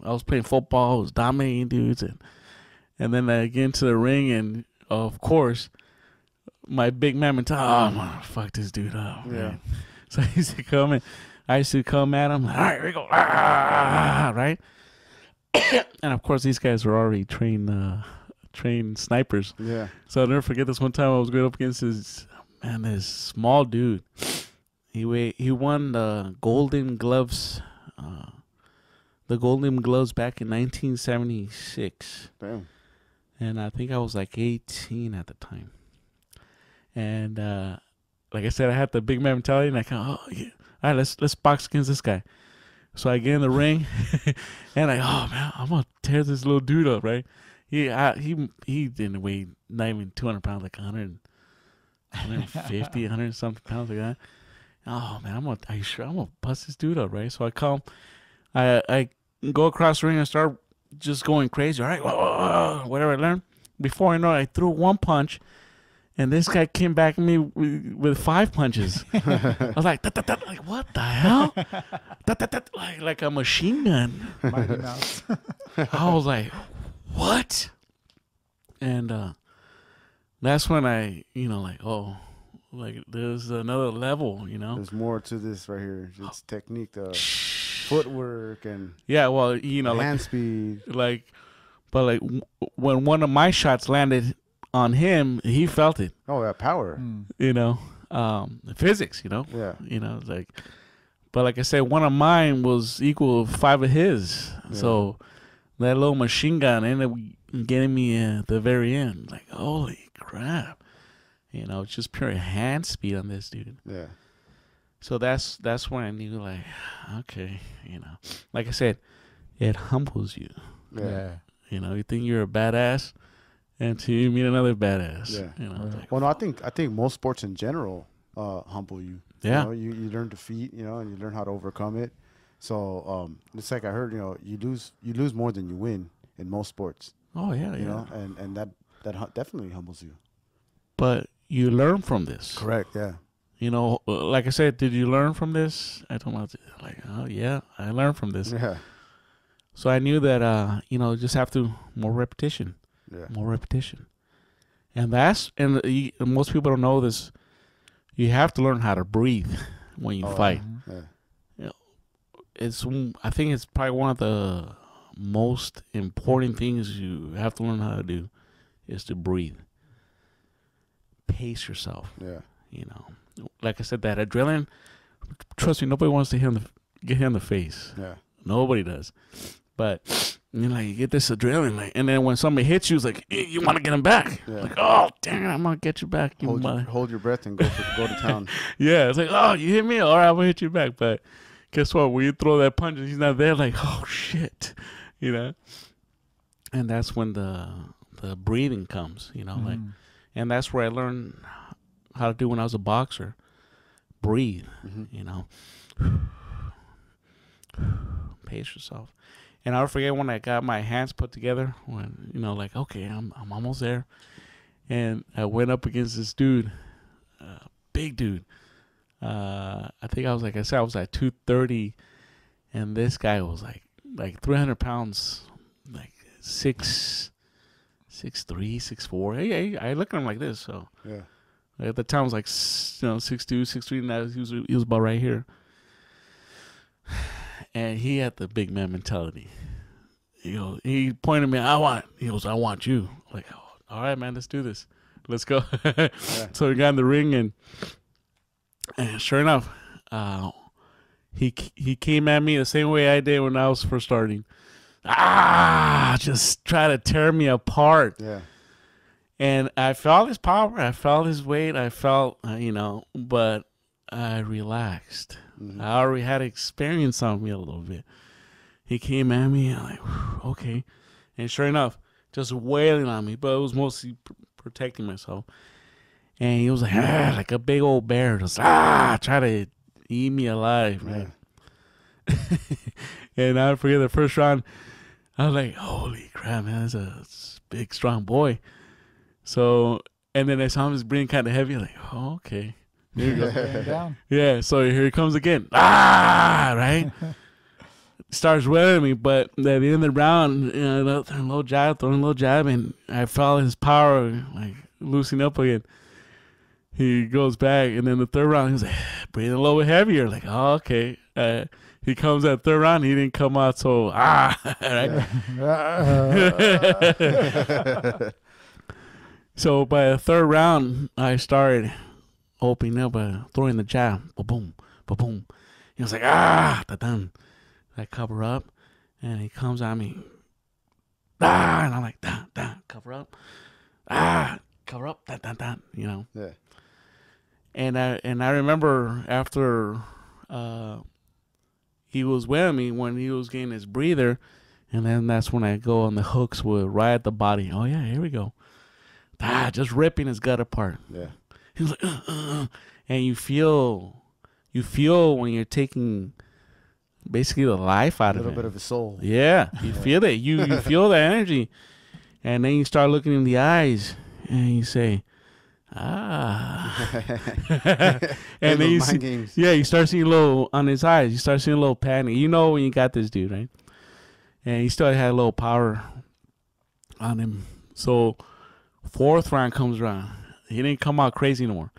was playing football, I was dominating dudes, and then I get into the ring, and of course, my big man mentality, I'm gonna fuck this dude up. Yeah. Man. So I used to come at him, all right, here we go, right? And of course, these guys were already trained snipers. Yeah. So I'll never forget this one time I was going up against this small dude. He won the Golden Gloves. The Golden Gloves back in 1976. Damn. And I think I was like 18 at the time. And like I said, I had the big man mentality, and I kind of, all right, let's box against this guy. So I get in the ring, and I'm gonna tear this little dude up, right? He didn't weigh not even 200 pounds, like 150, 100 something pounds, like that. Oh man, I'm gonna bust this dude up, right? So I go across the ring and start just going crazy. All right, whatever I learned. Before I know it, I threw one punch, and this guy came back at me with 5 punches. I was like, like, what the hell? Like a machine gun. Mighty Mouse. I was like, what? And that's when I, there's another level, There's more to this right here. It's technique, footwork, and yeah, well, hand speed. Like But like when one of my shots landed on him, he felt it. Oh, that power. You know, physics. You know. Yeah. You know, like, but like I said, one of mine was equal to 5 of his. Yeah. So that little machine gun ended up getting me at the very end. Like, holy crap! You know, it's just pure hand speed on this dude. Yeah. So that's when I knew, like, okay, you know, like I said, it humbles you. Yeah. You know, you think you're a badass until you meet another badass. Yeah. You know. Like, well, no, I think most sports in general humble you. Yeah. You know, you learn defeat, you know, and you learn how to overcome it. So it's like I heard, you know, you lose more than you win in most sports. Oh yeah. You know, and that definitely humbles you. But you learn from this. Correct. Yeah. You know, like I said, did you learn from this? I told him, like, oh yeah, I learned from this. Yeah. So I knew that, you know, just have to more repetition. Yeah. More repetition. And most people don't know this. You have to learn how to breathe when you fight. Yeah. You know, I think it's probably one of the most important things you have to learn how to do is to breathe. Pace yourself. Yeah. You know, like I said, that adrenaline, trust me, nobody wants to get hit in the face. Yeah. Nobody does. But you know, like, you get this adrenaline, like, and then when somebody hits you, it's like you want to get them back. Yeah. Like, oh dang it, I'm gonna get you back. Hold your breath and go to town. Yeah, it's like, oh, you hit me, all right, I'm gonna hit you back. But guess what? When you throw that punch and he's not there, like, oh shit, you know. And that's when the breathing comes, you know, like, and that's where I learned how to do when I was a boxer. Breathe, you know. Pace yourself. And I'll forget when I got my hands put together, when, you know, like, okay, I'm almost there. And I went up against this dude, big dude. I think I was like 230, and this guy was like 300 pounds, like 6'3", 6'4". Hey, I look at him like this, so yeah. At the time I was like, you know, 6'2", 6'3", and now he was about right here. And he had the big man mentality. You know, he pointed at me, I want you. I'm like, oh, all right, man, let's do this. Let's go. Yeah. So we got in the ring, and sure enough, he came at me the same way I did when I was first starting. Just try to tear me apart. Yeah. And I felt his power. I felt his weight. I felt, you know, but I relaxed. I already had experience on me a little bit. He came at me, I'm like, okay. And sure enough, just wailing on me, but it was mostly protecting myself. And he was like a big old bear, just try to eat me alive, man. Yeah. And I forget the first round, I was like, holy crap, man, that's a big, strong boy. So, and then I saw him just breathing kind of heavy, like, oh, okay. Here you go. Down. Yeah, so here he comes again. Right? Starts wailing me, but at the end of the round, you know, throwing a little jab, and I felt his power like loosening up again. He goes back, and then the third round, he's like breathing a little bit heavier. Like, oh, okay. He comes at third round, he didn't come out so right. So by the third round, I started opening up, throwing the jab, boom, boom. He was like, da-dun. I cover up, and he comes at me, and I'm like, cover up, cover up, you know. Yeah. And I remember after he was with me when he was getting his breather, and then that's when I go on the hooks right at the body. Oh yeah, here we go. Just ripping his gut apart. Yeah. He was like, and you feel when you're taking basically the life out of it. A little bit of his soul. Yeah, you feel it. You feel the energy, and then you start looking in the eyes, and you say, and then you see, games. Yeah, you start seeing a little on his eyes. You start seeing a little panic. You know when you got this dude, right? And he still had a little power on him. So fourth round comes around. He didn't come out crazy no more.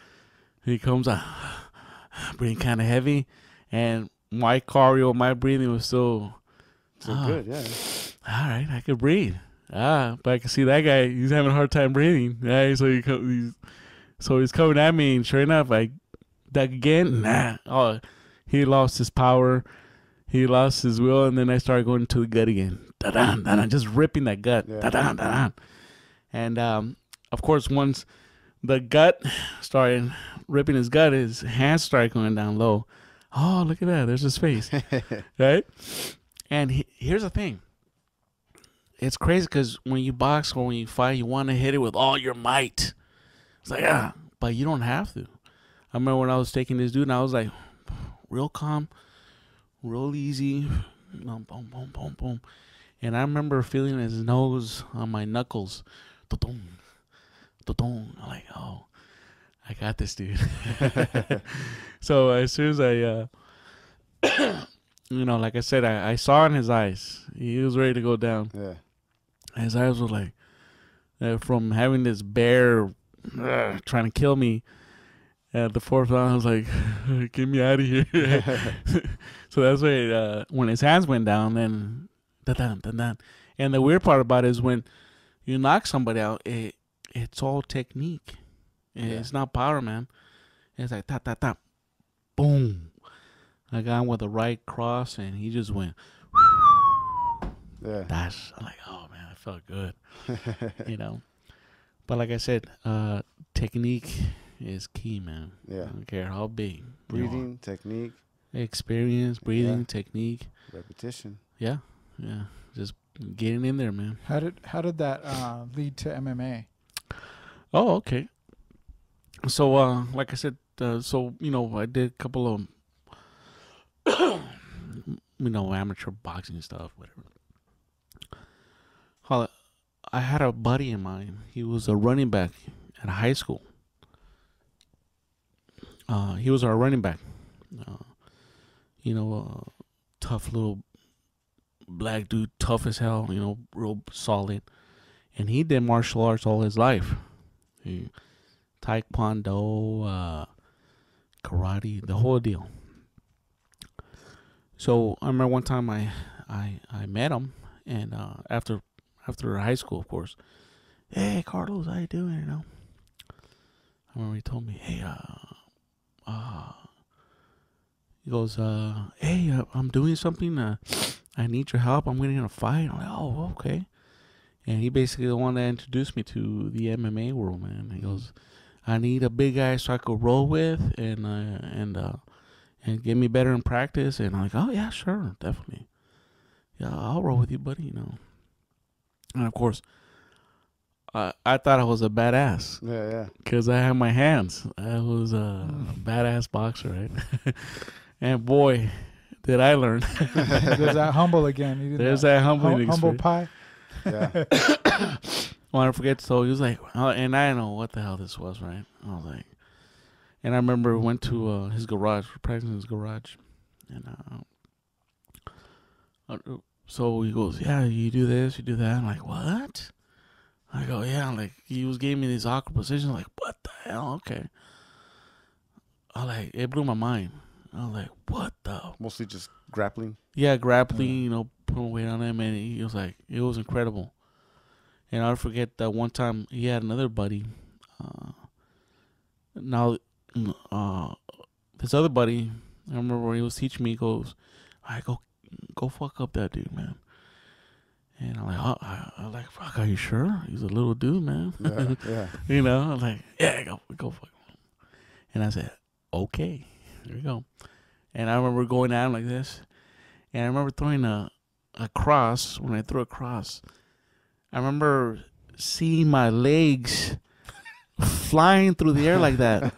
He comes out breathing kind of heavy, and my cardio, my breathing was still good. Yeah. All right, I could breathe. But I can see that guy. He's having a hard time breathing. Right? So he's coming at me, and sure enough, I dug again. Nah. Oh, he lost his power. He lost his will, and then I started going to the gut again. Da-dan, da-dan, just ripping that gut. Yeah. Da-dan, da-dan. And, of course, once the gut started ripping his gut, his hands started going down low. Oh, look at that. There's his face. Right? And here's the thing. It's crazy because when you box or when you fight, you want to hit it with all your might. It's like, but you don't have to. I remember when I was taking this dude, and I was like, real calm, real easy, boom, boom, boom, boom. And I remember feeling his nose on my knuckles. Da-dum, da-dum. I'm like, oh, I got this, dude. So as soon as I, like I said, I saw in his eyes, he was ready to go down. Yeah. His eyes were like, from having this bear trying to kill me. At the fourth round, I was like, get me out of here. So that's why when his hands went down, then da-dun. And the weird part about it is when you knock somebody out, it's all technique. It's not power, man. It's like tap, boom. I got him with the right cross, and he just went. Yeah. I'm like, oh, man, I felt good. But like I said, technique is key, man. Yeah. I don't care how big. Breathing, technique. Experience, breathing, technique. Repetition. Yeah. Just getting in there, man. How did that lead to MMA? Oh, okay. So, like I said, I did a couple of, amateur boxing stuff, whatever. I had a buddy of mine. He was a running back at high school. He was our running back. Tough little black dude, tough as hell, real solid. And he did martial arts all his life. Taekwondo, karate, the whole deal. So I remember one time I met him, and after high school, of course. Hey, Carlos, how you doing? I remember he told me, hey, he goes, hey, I'm doing something. I need your help. I'm getting in a fight. I'm like, oh, okay. And he basically the one that introduced me to the MMA world, man. He goes, I need a big guy so I could roll with and get me better in practice. And I'm like, oh yeah, sure, definitely. Yeah, I'll roll with you, buddy. And of course, I thought I was a badass. Yeah. Because I had my hands. I was a badass boxer, right? And boy, did I learn. There's that humble again. There's that humbling humble experience. pie. Yeah. Well, I forget. So he was like, and I didn't know what the hell this was, right? I was like, and I remember we went to his garage, practicing in his garage, and so he goes, yeah, you do this, you do that. I'm like, what? I go, yeah. Like he was giving me these awkward positions. Like, what the hell? Okay. It blew my mind. I was like, what the? Mostly just grappling. Yeah, grappling. Putting weight on him, and he was like, it was incredible. And I'll forget that one time he had another buddy. This other buddy, I remember when he was teaching me, he goes, all right, go fuck up that dude, man. And I'm like, I'm like, fuck, are you sure? He's a little dude, man. Yeah. I'm like, yeah, go fuck him. And I said, okay, here we go. And I remember going at him like this. And I remember throwing a cross. When I threw a cross, I remember seeing my legs flying through the air like that.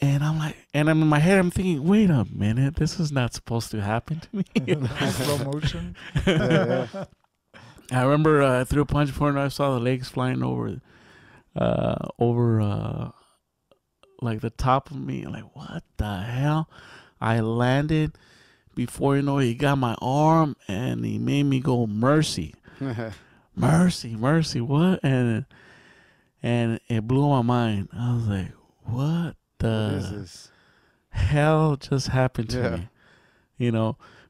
And I'm like, and I'm in my head, I'm thinking, wait a minute, this is not supposed to happen to me. Slow motion. Yeah. I remember I threw a punch before and I saw the legs flying over like the top of me. I'm like, what the hell? I landed. Before you know it, he got my arm and he made me go mercy. Mercy, what? And it blew my mind. I was like, what What is this? hell just happened to me?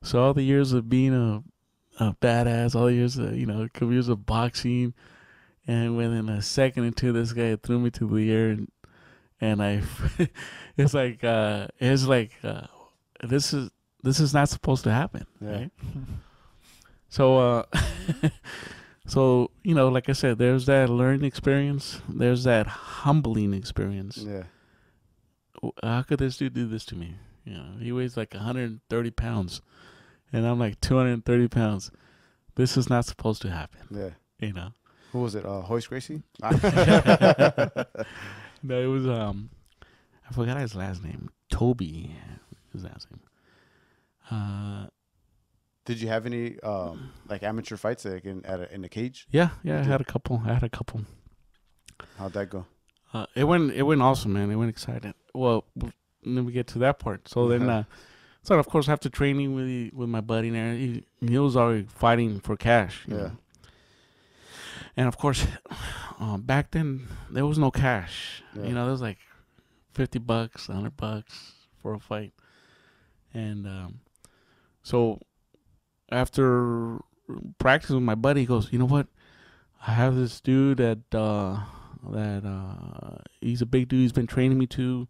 So all the years of being a badass all years, couple years of boxing, and within a second or two, this guy threw me to the air, and I, it's like this is not supposed to happen, right? So, so like I said, there's that learning experience, there's that humbling experience. Yeah. How could this dude do this to me? He weighs like 130 pounds, and I'm like 230 pounds. This is not supposed to happen. Yeah. Who was it? Hoist Gracie? No, it was I forgot his last name. Toby, his last name. Did you have any like amateur fights like in the cage? Yeah, I had a couple. How'd that go? It went awesome, man. It went exciting. Well, then we get to that part. So then, so of course, after training with my buddy there, he was already fighting for cash. You know? And of course, back then there was no cash. There was like $50, $100 for a fight, and so after practicing with my buddy, he goes, "You know what? I have this dude that he's a big dude. He's been training me too.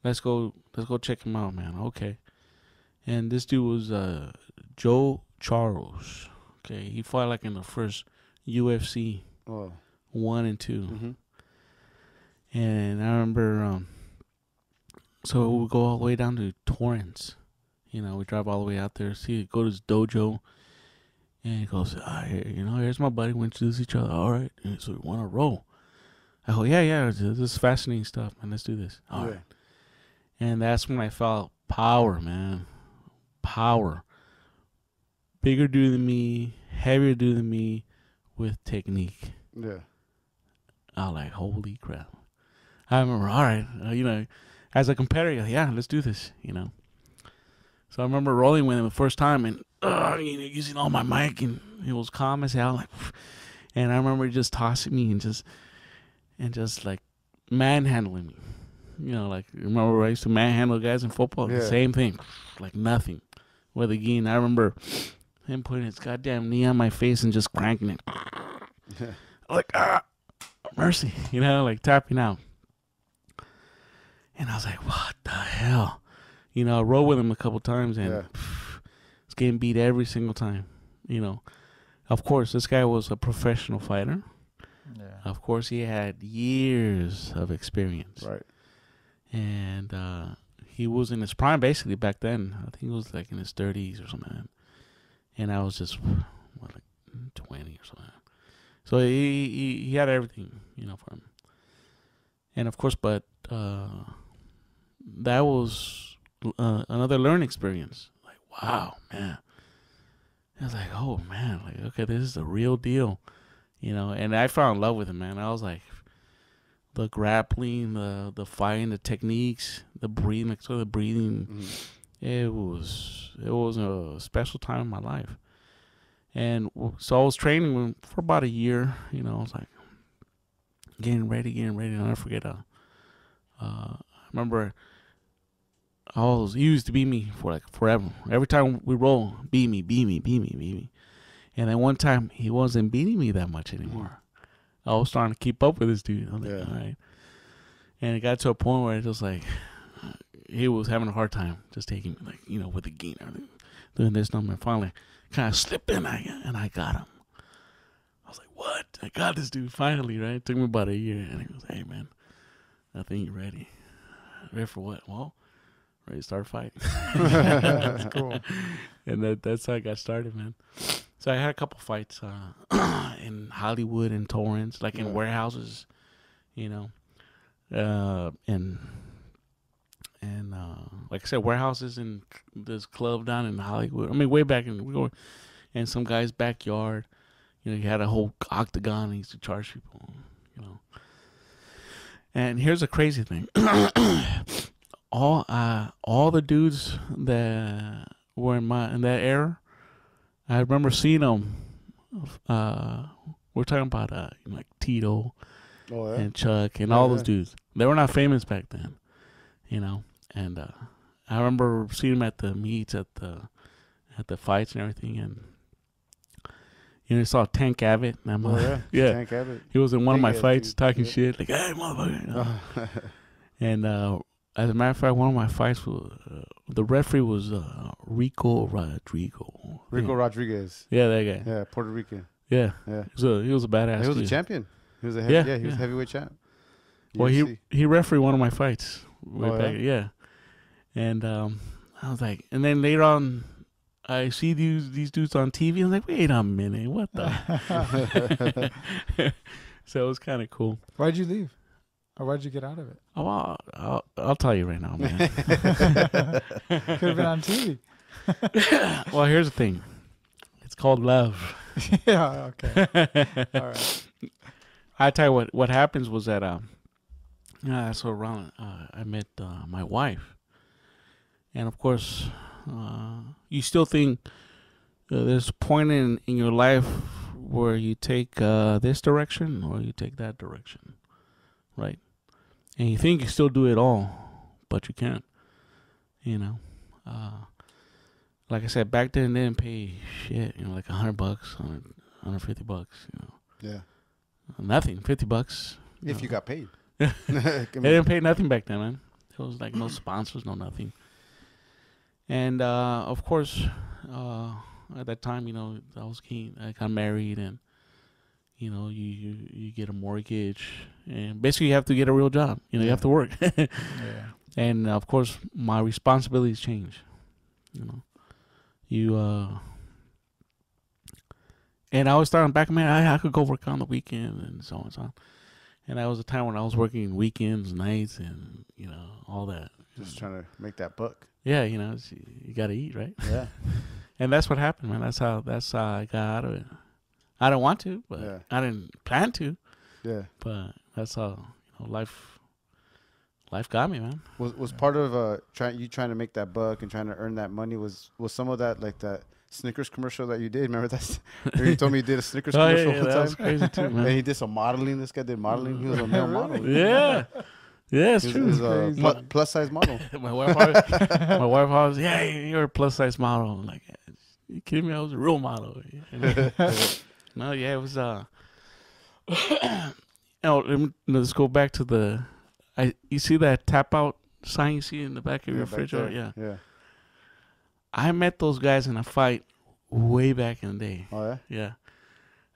Let's go check him out, man." Okay. And this dude was Joe Charles. Okay, he fought like in the first UFC 1 and 2. Mm-hmm. And I remember, so we go all the way down to Torrance. We drive all the way out there, go to his dojo, and he goes, here's my buddy. We introduce each other. All right, and so we want to roll. I go, yeah, this is fascinating stuff, man. Let's do this. All right. And that's when I felt power, man. Power. Bigger dude than me, heavier dude than me, with technique. Yeah. I was like, holy crap. I remember, all right, as a competitor, let's do this, So I remember rolling with him the first time and using all my mic, and he was calm as hell. And I remember just tossing me and just like manhandling me. Remember I used to manhandle guys in football? The same thing. Like nothing. With a gi. I remember him putting his goddamn knee on my face and just cranking it. Like, mercy. Like tapping out. And I was like, what the hell? I rode with him a couple times and was getting beat every single time. Of course, this guy was a professional fighter. Yeah. Of course, he had years of experience. Right. And he was in his prime basically back then. I think he was like in his 30s or something. And I was just, like 20 or something. So he had everything, for him. And of course, but that was another learning experience. Like, wow, man. I was like, oh, man. Like, okay, this is the real deal. And I fell in love with him, man. I was like, the grappling, the fighting, the techniques, the breathing, Mm-hmm. It was a special time in my life. And so I was training with him for about a year. I was like getting ready. And I forget. I remember he used to beat me for like forever. Every time we roll, beat me. And then one time he wasn't beating me that much anymore. I was trying to keep up with this dude. I was like, all right. And it got to a point where it was like, he was having a hard time just taking me, like, with the gi and everything, doing this number. And finally, kind of slipped in, and I got him. I was like, what? I got this dude finally, right? It took me about a year. And he goes, hey, man, I think you're ready. Ready for what? Well, ready to start a fight. That's cool. And that's how I got started, man. So I had a couple fights in Hollywood and Torrance, like in warehouses, and like I said, warehouses and this club down in Hollywood. I mean, way back in some guy's backyard. He had a whole octagon. And he used to charge people, And here's a crazy thing: all the dudes that were in that era, I remember seeing them. We're talking about like Tito and Chuck and all those dudes. They were not famous back then, And I remember seeing them at the meets, at the fights and everything. And You know, I saw Tank Abbott. And I'm yeah. Tank Abbott. He was in one of my fights dude. talking shit. Like, hey, motherfucker. And as a matter of fact, one of my fights was, the referee was Rico Rodrigo. Rico Rodriguez. Yeah, that guy. Yeah, Puerto Rican. Yeah. Yeah. He was a badass. He was dude. a champion. He was a he was a heavyweight champ. Well, UFC. he refereed one of my fights. Way back. Yeah? Yeah. And I was like, and then later on, I see these dudes on TV. I'm like, wait a minute, what the? So it was kind of cool. Why'd you leave? Or why'd you get out of it? Oh, I'll tell you right now, man. Could have been on TV. Well, here's the thing. It's called love. Yeah, okay. All right. I tell you what happenens was that so around I met my wife, and of course you still think there's a point in your life where you take this direction or you take that direction, right? And you think you still do it all, but you can't. You know, like I said, back then they didn't pay shit. You know, like $100, $150. You know. Yeah. Nothing. $50. If you got paid. They didn't pay nothing back then, man. There was like no sponsors, no nothing. And of course, at that time, you know, I was keen. I got married, and you know, you get a mortgage, and basically you have to get a real job. You know, you have to work. Yeah. And of course, my responsibilities change. You know, and I was starting back, man. I could go work on the weekend and so on and so on. And that was a time when I was working weekends, nights, and you know, all that. Just trying to make that buck. Yeah, you know, you got to eat, right? Yeah. And that's what happened, man. That's how I got out of it. I didn't want to, but I didn't plan to. Yeah. But that's how, you know, life got me, man. Was part of trying to make that buck and trying to earn that money was some of that like that Snickers commercial that you did? Remember that? You told me you did a Snickers commercial one that time. was crazy too, man. And he did some modeling. This guy did modeling. He was a male model. Yeah. Yeah, it's He true. was a plus size model. my wife always, yeah, you're a plus size model. I'm like, you kidding me? I was a real model. No, yeah, it was. Let's go back to you see that tap out sign you see in the back of your refrigerator? Yeah. I met those guys in a fight way back in the day. Oh yeah. Yeah,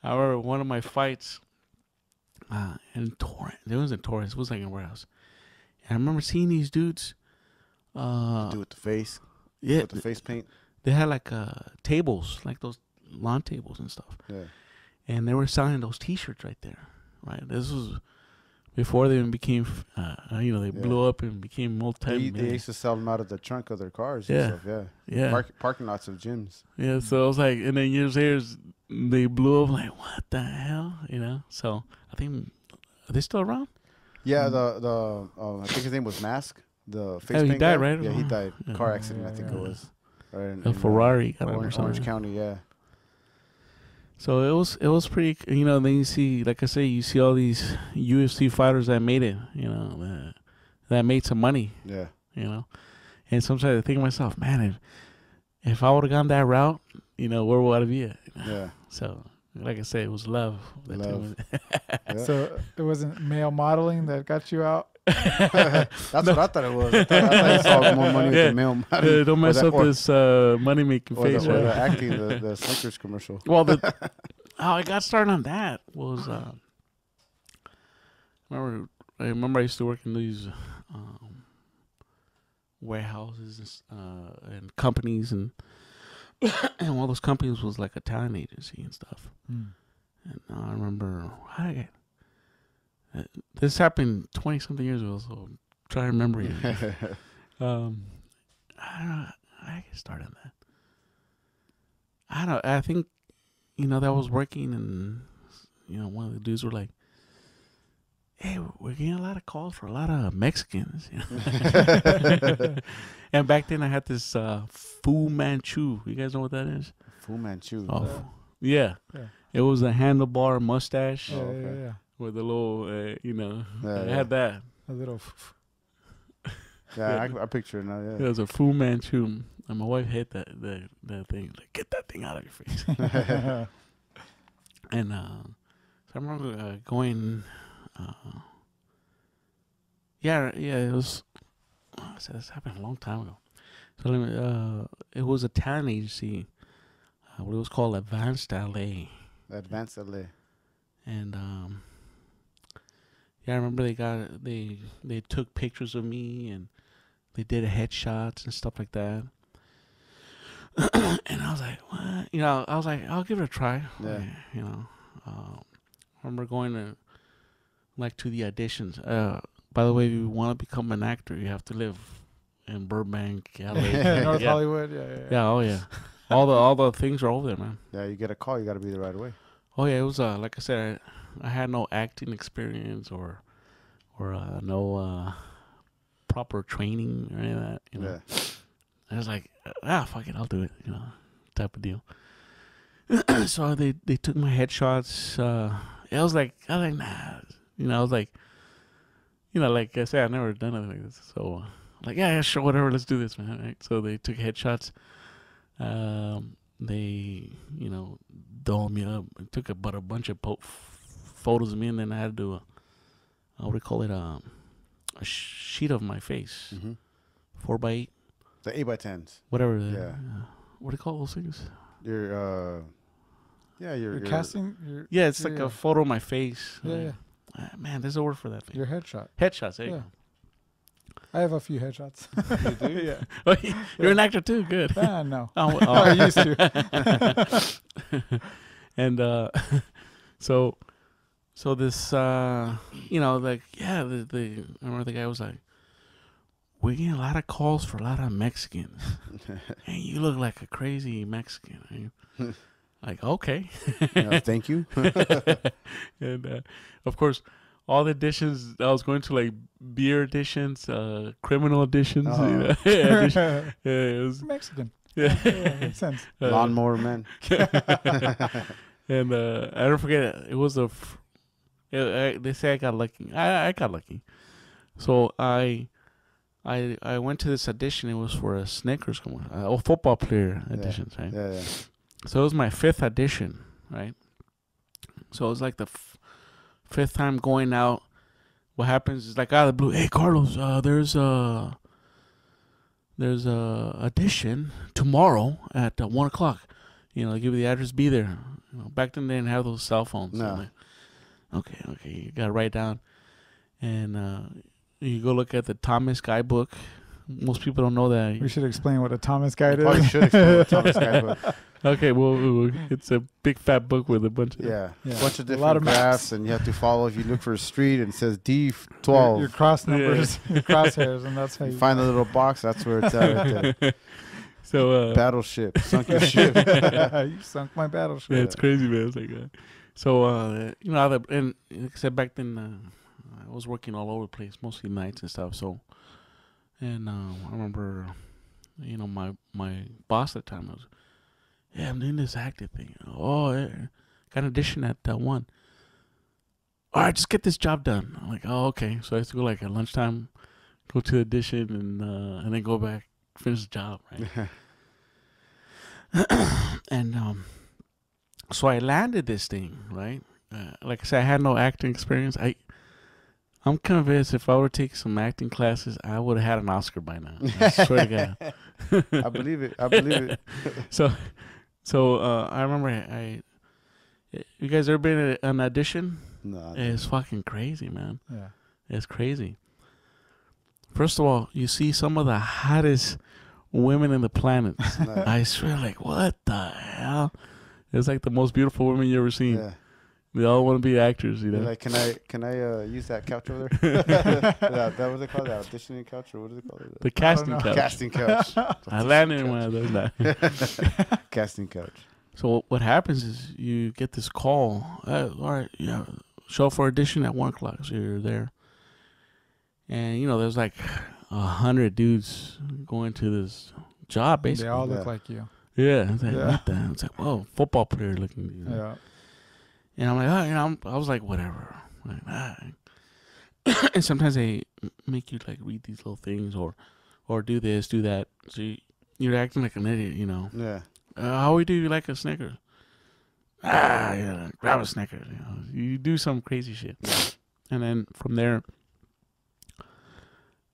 I remember one of my fights in Torrance. It was in Torrance. It was like in a warehouse. And I remember seeing these dudes. Do with the face. Yeah, with the face paint. They had like tables, like those lawn tables and stuff. Yeah. And they were selling those T-shirts right there. Right. This was before they even became, they blew up and became multi. They used to sell them out of the trunk of their cars. Yeah. And stuff. Yeah. Yeah. Parking lots of gyms. Yeah. So I was like, and then years later, they blew up. Like, what the hell? You know. So I think, are they still around? Yeah. I think his name was Mask. The face he paint died, guy. right? Yeah, he died. Yeah. Car accident, I think it was. Right A Ferrari got him or Orange something. County, yeah. So it was pretty, you know. Then you see, like I say, you see all these UFC fighters that made it, you know, that made some money. Yeah. You know, and sometimes I think to myself, man, if I would have gone that route, you know, where would I be at? Yeah. So, like I say, it was love. Love. Yeah. So it wasn't male modeling that got you out? That's what I thought it was. I thought you saw more money with the male modeling. Don't mess up this money-making face. Or the acting, the Snickers commercial. Well, how I got started on that was, I remember I used to work in these warehouses and companies, and one of those companies was like a talent agency and stuff. Mm. And I remember this happened 20-something years ago, so I'm trying to remember it. I get started on that. I think, you know, that was working, and, you know, one of the dudes were like, hey, we're getting a lot of calls for a lot of Mexicans. You know? And back then I had this Fu Manchu. You guys know what that is? Fu Manchu. Oh, yeah. It was a handlebar mustache. Yeah. With a little, you know, I had that. A little. Yeah, I picture it now. Yeah. It was a Fu Manchu, and my wife hit that thing. Like, get that thing out of your face. And so I remember going. Yeah, it was. So this happened a long time ago. So it was a talent agency. What it was called Advanced LA. Advanced LA. And yeah, I remember they took pictures of me and they did headshots and stuff like that. And I was like, what? You know, I was like, I'll give it a try. Yeah. You know, I remember going to the auditions. By the way, if you want to become an actor, you have to live in Burbank, LA. North Yeah. Hollywood. Yeah, oh yeah. all the things are over there, man. Yeah, you get a call, you got to be there right away. Oh yeah, it was like I said, I had no acting experience or no proper training or any of that. You know, Yeah. I was like, fuck it, I'll do it. You know, type of deal. So they took my headshots. I was like, nah. You know, I was like, you know, like I said, I've never done anything like this. So like, yeah, sure, whatever, let's do this, man. Right? So they took headshots. They, you know, dolled me up. It took a bunch of photos of me, and then I had to do what do you call it? A sheet of my face, 4x8. The 8x10s. Whatever. Yeah. What do you call those things? Your You're casting. Yeah, it's like a photo of my face. Yeah. Man, there's a word for that thing. Your headshot. Headshots. There you go. I have a few headshots. You do? Yeah. Oh, you're an actor too. Good. No. Oh, I used to. And so this you know, like, yeah, I remember the guy was like, we're getting a lot of calls for a lot of Mexicans, and you look like a crazy Mexican. Like, okay. Thank you. And of course, all the auditions I was going to, like beer auditions, criminal auditions. You know? Yeah, it was Mexican. Yeah, makes sense. Lawnmower man. And I don't forget, it was they say I got lucky. I got lucky. So I went to this audition. It was for a Snickers commercial, football player auditions, right? Yeah. So it was my 5th audition, right? So it was like the 5th time going out. What happens is, like, out of the blue, hey Carlos, there's a audition tomorrow at 1:00. You know, they give you the address, be there. You know, back then they didn't have those cell phones. No. So like, okay, you gotta write down, and you go look at the Thomas guidebook. Most people don't know that. We should explain what a Thomas guide Probably is. should explain what Thomas guidebook. Okay, well, it's a big fat book with a bunch of Bunch of A lot different of graphs, and you have to follow. If you look for a street and it says D12, Your cross numbers, your crosshairs, and that's how you you find the little box. That's where it's at. Right there. So Battleship, sunk your ship. You sunk my battleship. yeah, it's crazy, man. It's like so you know, and like I said, back then I was working all over the place, mostly nights and stuff. So, and I remember, you know, my boss at the time was, yeah, I'm doing this acting thing. Oh, yeah. Got an audition at 1. All right, just get this job done. I'm like, oh, okay. So I used to go like at lunchtime, go to the audition, and then go back, finish the job, right? And so I landed this thing, right? Like I said, I had no acting experience. I'm convinced if I were to take some acting classes, I would have had an Oscar by now. I swear to God. I believe it. So I remember you guys ever been at an audition? No. It's fucking crazy, man. Yeah. It's crazy. First of all, you see some of the hottest women in the planet. Nice. I swear, like, what the hell? It's like the most beautiful women you ever seen. Yeah. They all want to be actors, you know. Like, can I use that couch over there? that was it called? The auditioning couch, or what is it called? The casting couch. Casting couch. I landed in one of those. Now. Casting couch. So what happens is you get this call. All right, yeah, show up for audition at 1:00. So you're there, and you know there's like 100 dudes going to this job. Basically, They all look like you. yeah. It's like, Yeah. what the? It's like, whoa, football player looking. You know? Yeah. And I'm like, oh, you know, I was like, whatever. Like, and sometimes they make you like read these little things or do this, do that. So you're acting like an idiot, you know. Yeah. How we do you like a Snickers? grab a Snickers. You do some crazy shit. And then from there,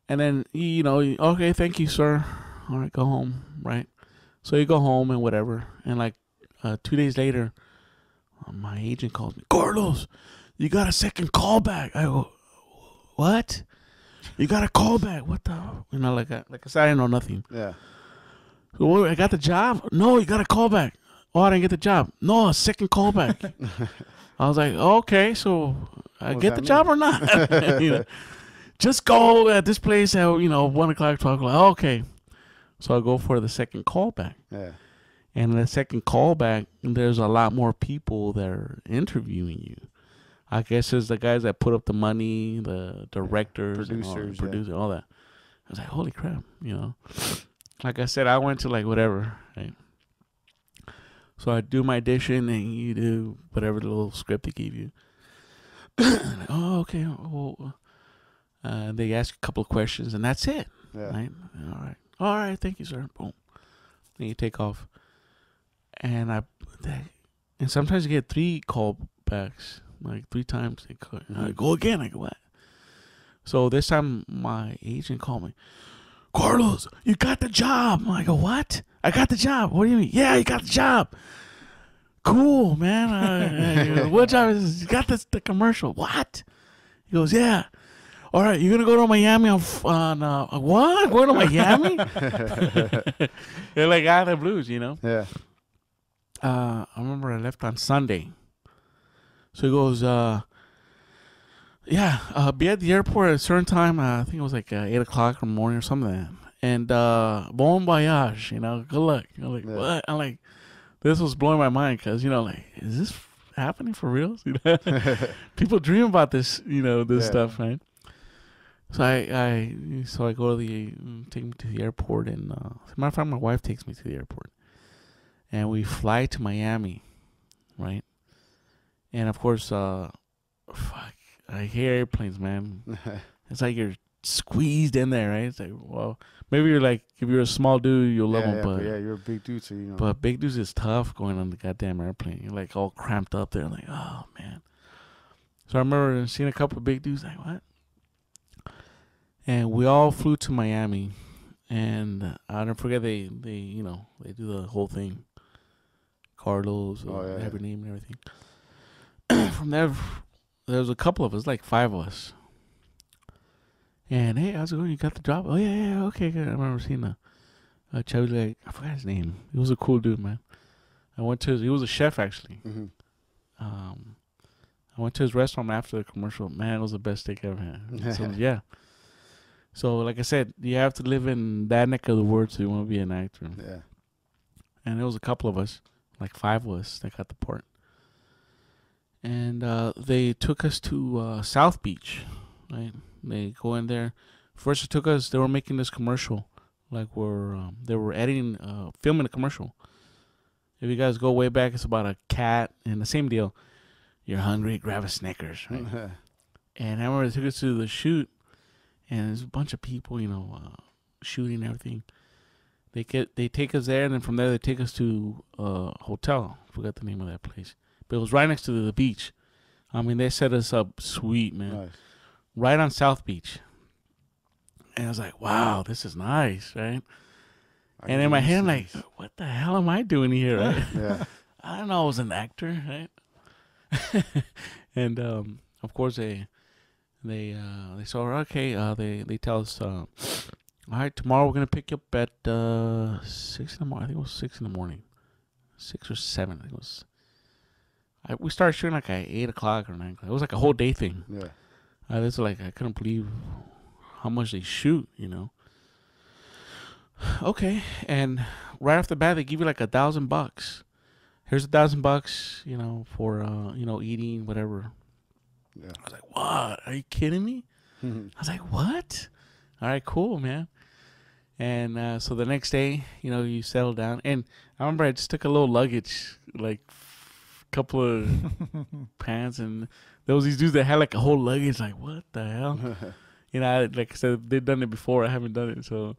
and then, okay, thank you, sir. All right, go home, right? So you go home and whatever. And like 2 days later, my agent calls me, Carlos, you got a second callback. I go, what? You got a callback? What the? Like I said, I didn't know nothing. Yeah. So I got the job? No, you got a callback. Oh, I didn't get the job. No, a second callback. I was like, okay, so I get the job or not? Just go at this place at 1 o'clock, 12 o'clock. Okay. So I go for the second callback. Yeah. And the second callback, there's a lot more people that are interviewing you. I guess it's the guys that put up the money, the directors, producers, all that. I was like, holy crap, Like I said, I went to like whatever, right? So I do my audition and you do whatever the little script they give you. Like, oh, okay. Well, they ask a couple of questions and that's it. Yeah. Right? All right. Thank you, sir. Boom. Then you take off. And sometimes you get 3 callbacks. Like 3 times. I go again. I go, what? So this time my agent called me. Carlos, you got the job. I go, what? I got the job. What do you mean? Yeah, you got the job. Cool, man. What job is this? You got the commercial. What? He goes, yeah. All right, you're going to go to Miami on what? Going to Miami? They're like out of the blues, Yeah. I remember I left on Sunday. So he goes, be at the airport at a certain time. I think it was like 8 o'clock in the morning or something like that. And bon voyage, good luck. I'm like, what? I'm like, this was blowing my mind because, is this happening for real? People dream about this, this stuff, right? So I go to take me to the airport. And as a matter of fact, my wife takes me to the airport. And we fly to Miami, right? And of course, I hear airplanes, man. It's like you're squeezed in there, right? It's like, well, maybe you're like, if you're a small dude, you'll love them, but you're a big dude, so But big dudes is tough going on the goddamn airplane. You're like all cramped up there, like, oh man. So I remember seeing a couple of big dudes, like, what? And we all flew to Miami, and I don't forget they do the whole thing. Carlos, every name and everything. From there was a couple of us, like 5 of us. And hey, how's it going? You got the job? Oh yeah, okay, good. I remember seeing a chubby, like, I forgot his name. He was a cool dude, man. He was a chef actually. Mm-hmm. I went to his restaurant after the commercial. Man, it was the best steak I ever had. So yeah. So like I said, you have to live in that neck of the woods so you want to be an actor. Yeah. And there was a couple of us, like 5 of us, that got the part. And they took us to South Beach, right? They go in there. First, they were making this commercial, like they were editing, filming a commercial. If you guys go way back, it's about a cat and the same deal. You're hungry, grab a Snickers, right? And I remember they took us to the shoot, and there's a bunch of people, shooting everything. They take us there, and then from there they take us to a hotel. I forgot the name of that place. But it was right next to the beach. I mean, they set us up sweet, man. Nice. Right on South Beach. And I was like, wow, this is nice, right? And in my head, I'm like, what the hell am I doing here, right? Yeah. I don't know I was an actor, right? And, of course, they saw, okay, they tell us, all right, tomorrow we're going to pick you up at 6 in the morning. I think it was 6 in the morning. 6 or 7, I think it was. We started shooting like at 8 o'clock or 9 o'clock. It was like a whole day thing. Yeah. This was like, I couldn't believe how much they shoot, Okay, and right off the bat, they give you like $1,000. Here's $1,000, for eating, whatever. Yeah. I was like, what? Are you kidding me? I was like, what? All right, cool, man. And so the next day, you settle down. And I remember I just took a little luggage, like a couple of pants, and there was these dudes that had like a whole luggage. Like, what the hell? Like I said, they've done it before. I haven't done it, so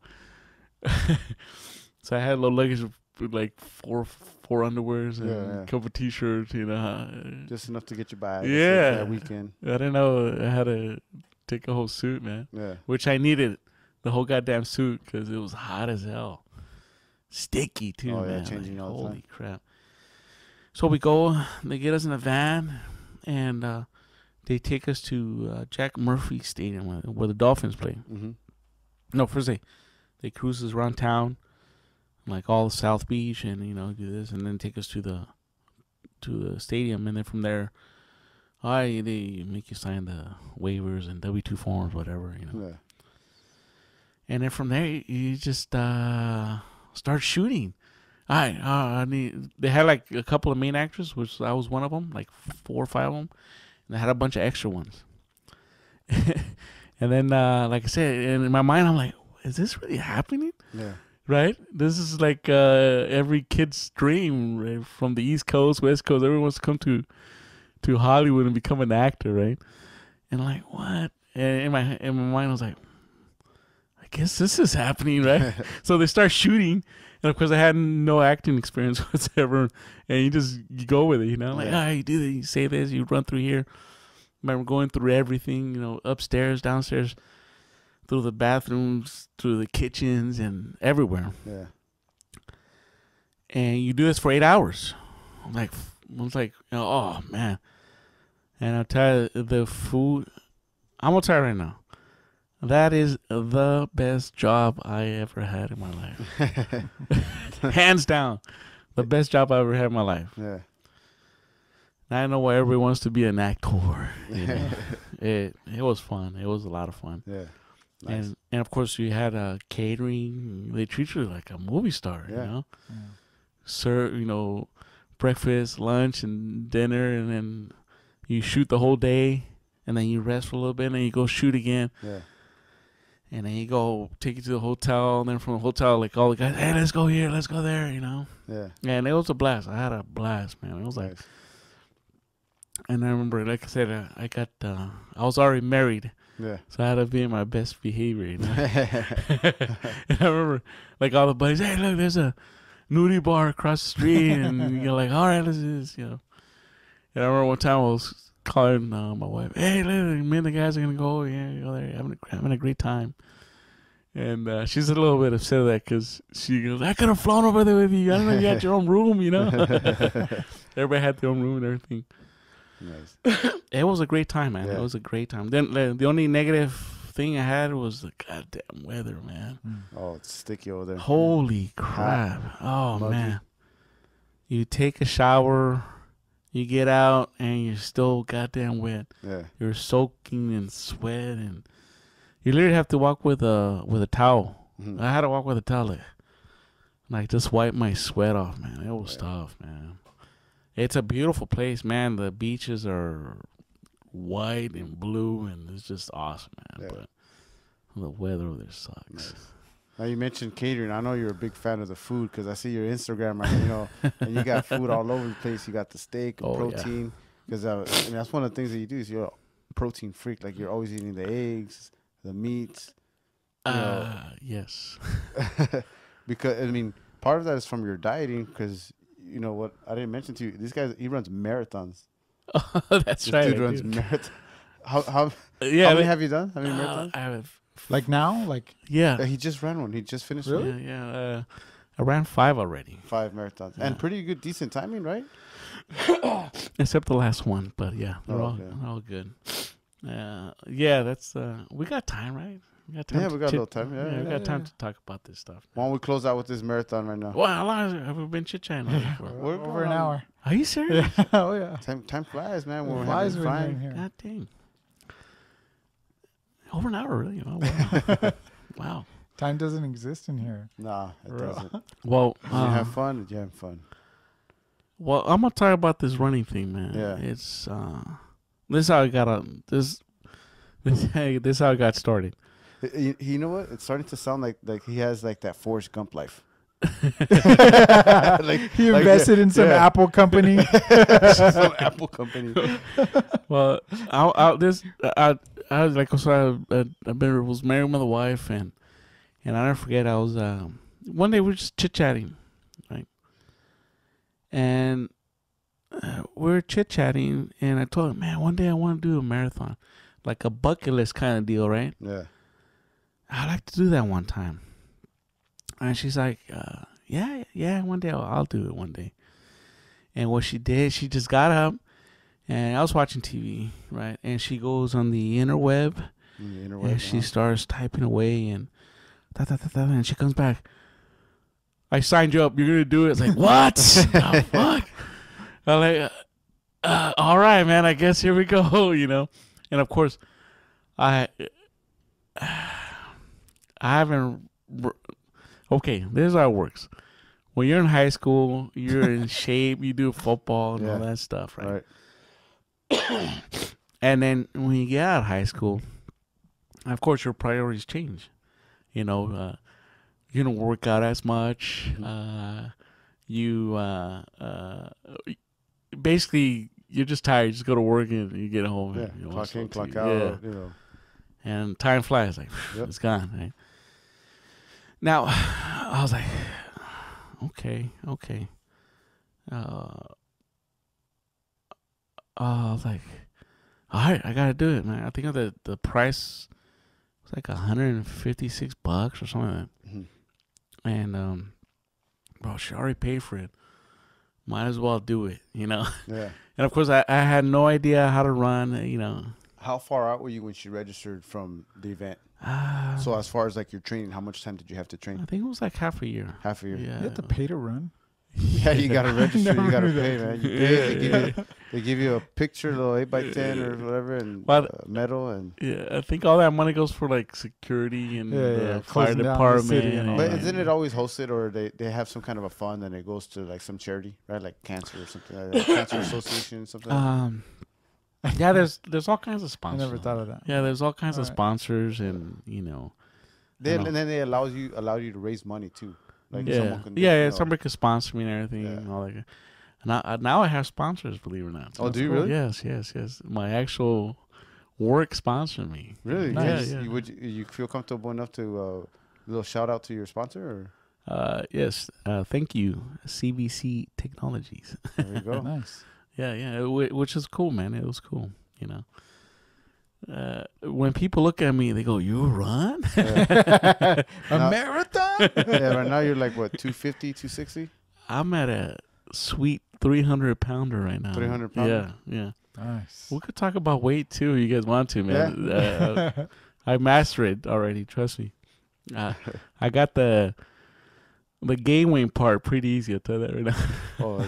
so I had a little luggage with like four underwears and a couple t-shirts, you know. Just enough to get you by. Yeah. That weekend. I didn't know I had to take a whole suit, man. Yeah. Which I needed, the whole goddamn suit, because it was hot as hell. Sticky, too, man. Yeah, changing all the time. Holy crap. So we go, they get us in a van, and they take us to Jack Murphy Stadium where the Dolphins play. Mm-hmm. No, first they cruise us around town, like all the South Beach, and do this, and then take us to the stadium, and then from there, they make you sign the waivers and W-2 forms, whatever, Yeah. And then from there, you just start shooting. All right, they had like a couple of main actors, which I was one of them, like 4 or 5 of them, and they had a bunch of extra ones. And then, like I said, in my mind, I'm like, is this really happening? Yeah. Right? This is like every kid's dream, right? From the East Coast, West Coast. Everyone wants to come to Hollywood and become an actor, right? And I'm like, what? And in my mind, I was like, I guess this is happening, right? So they start shooting. And of course, I had no acting experience whatsoever. And you go with it, Like, you do this, you say this, you run through here. I remember going through everything, upstairs, downstairs, through the bathrooms, through the kitchens, and everywhere. Yeah. And you do this for 8 hours. I was like, oh, man. And I'll tell you, the food, I'm going to tell you right now, that is the best job I ever had in my life. Hands down, the best job I ever had in my life. Yeah. I know why everybody wants to be an actor. It was fun. It was a lot of fun. Yeah. Nice. And of course you had catering. They treat you like a movie star. Yeah. Serve breakfast, lunch, and dinner, and then you shoot the whole day, and then you rest for a little bit, and then you go shoot again. Yeah. And then you go take you to the hotel, and then from the hotel, like all the guys, hey, let's go here, let's go there, Yeah. And it was a blast. I had a blast, man. It was like. And I remember, like I said, I was already married. Yeah. So I had to be in my best behavior, And I remember, like, all the buddies, hey, look, there's a nudie bar across the street. And you're like, all right, let's do this, And I remember one time I was calling my wife, hey, look, me and the guys are going to go. Yeah, go there, having a great time. And she's a little bit upset at that because she goes, I could have flown over there with you. I don't know, you had your own room, Everybody had their own room and everything. Nice. It was a great time, man. Yeah. It was a great time. Then the only negative thing I had was the goddamn weather, man. Oh, it's sticky over there. Holy crap. Oh, Muggy. man. You take a shower, you get out, and you're still goddamn wet. Yeah. You're soaking in sweat, and you literally have to walk with a towel. Mm-hmm. I had to walk with a towel. Like, just wipe my sweat off, man. It was tough, man. It's a beautiful place, man. The beaches are white and blue, and it's just awesome, man. Yeah. But the weather over there sucks. Nice. Now you mentioned catering. I know you're a big fan of the food because I see your Instagram, right? And you got food all over the place. You got the steak, and protein. Because that's one of the things that you do is you're a protein freak. Like you're always eating the eggs, the meats. Yes. Because part of that is from your dieting. Because you know what I didn't mention to you. This guy, he runs marathons. Oh, that's this right. Dude runs marathons. How many have you done? How many marathons? I have. Like now? Yeah. He just ran one. He just finished Really? one. Yeah. I ran 5 already. 5 marathons. Yeah. And pretty good, decent timing, right? Except the last one, but yeah, they're okay. all good. Yeah, that's we got time, right? We got time. Yeah, we got a little time. Yeah, we got time to talk about this stuff. Why don't we close out with this marathon right now? Well, how long have we been chit-chatting for? We're Over an hour. Are you serious? Oh, yeah. Time flies, man. We're Flies having when you're fun. in here. God dang. Over an hour, really? Oh, wow. Wow. Time doesn't exist in here. Nah, it Bro. doesn't. Well, Did you have fun? Did you have fun? Well, I'm gonna talk about this running thing, man. Yeah. It's this is how I got this how I got started. You know what? It's starting to sound like he has like that Forrest Gump life. He invested in some Apple company. Some Apple company. Well, I was married with my wife, and I never forget. I was one day we were just chit chatting, right? And we were chit-chatting, and I told her, man, one day I want to do a marathon. Like a bucket list kind of deal, right? Yeah. I'd like to do that one time. And she's like, yeah, one day I'll do it one day. And what she did, she just got up, and I was watching TV, right? And she goes on the interweb, and she starts typing away, and and she comes back. I signed you up. You're gonna do it. It's like, what? The fuck? I'm like, all right, man. I guess here we go. You know. And of course, I haven't. Okay, this is how it works. When you're in high school, you're in shape. You do football and all that stuff, right? And then when you get out of high school, of course, your priorities change. You know, you don't work out as much. Basically, you're just tired. You just go to work and you get home. Yeah, and you clock in, clock yeah. out. You know. And time flies. Like, it's gone, right? Now, I was like, okay. I was like, all right, I gotta do it, man. I think the price was like $156 or something like that. Mm-hmm. And bro, she already paid for it. Might as well do it, you know. Yeah. And of course, I had no idea how to run, you know. How far out were you when she registered from the event? So as far as like your training, how much time did you have to train? I think it was like half a year. Half a year. Yeah. You have to pay to run. Yeah, you gotta register. You gotta pay, man. You pay, they give you a picture, little 8x10 or whatever, and medal, and I think all that money goes for like security and the fire department. But isn't it always hosted, or they have some kind of a fund and it goes to like some charity, right? Like cancer or something, like that. Cancer Association, something. Yeah, there's all kinds of sponsors. I never thought of that. Yeah, there's all kinds of sponsors, and you know. And then they allow you to raise money too. Like someone can somebody could sponsor me and everything and all that. And now I have sponsors, believe it or not. So do you really? Yes. My actual work sponsor me. Really? Nice. Yeah. You feel comfortable enough to a little shout out to your sponsor? Or? Yes. Thank you, CVC Technologies. There you go. Nice. Yeah. Which is cool, man. It was cool, you know. When people look at me, they go, "You run a marathon?" Yeah, right now you're like what, 250, 260? I'm at a sweet 300-pounder right now. 300-pounder? Yeah. Nice. We could talk about weight too. You guys want to, man? Yeah. I mastered it already. Trust me. I got the game weight part pretty easy. I'll tell you that right now. Oh,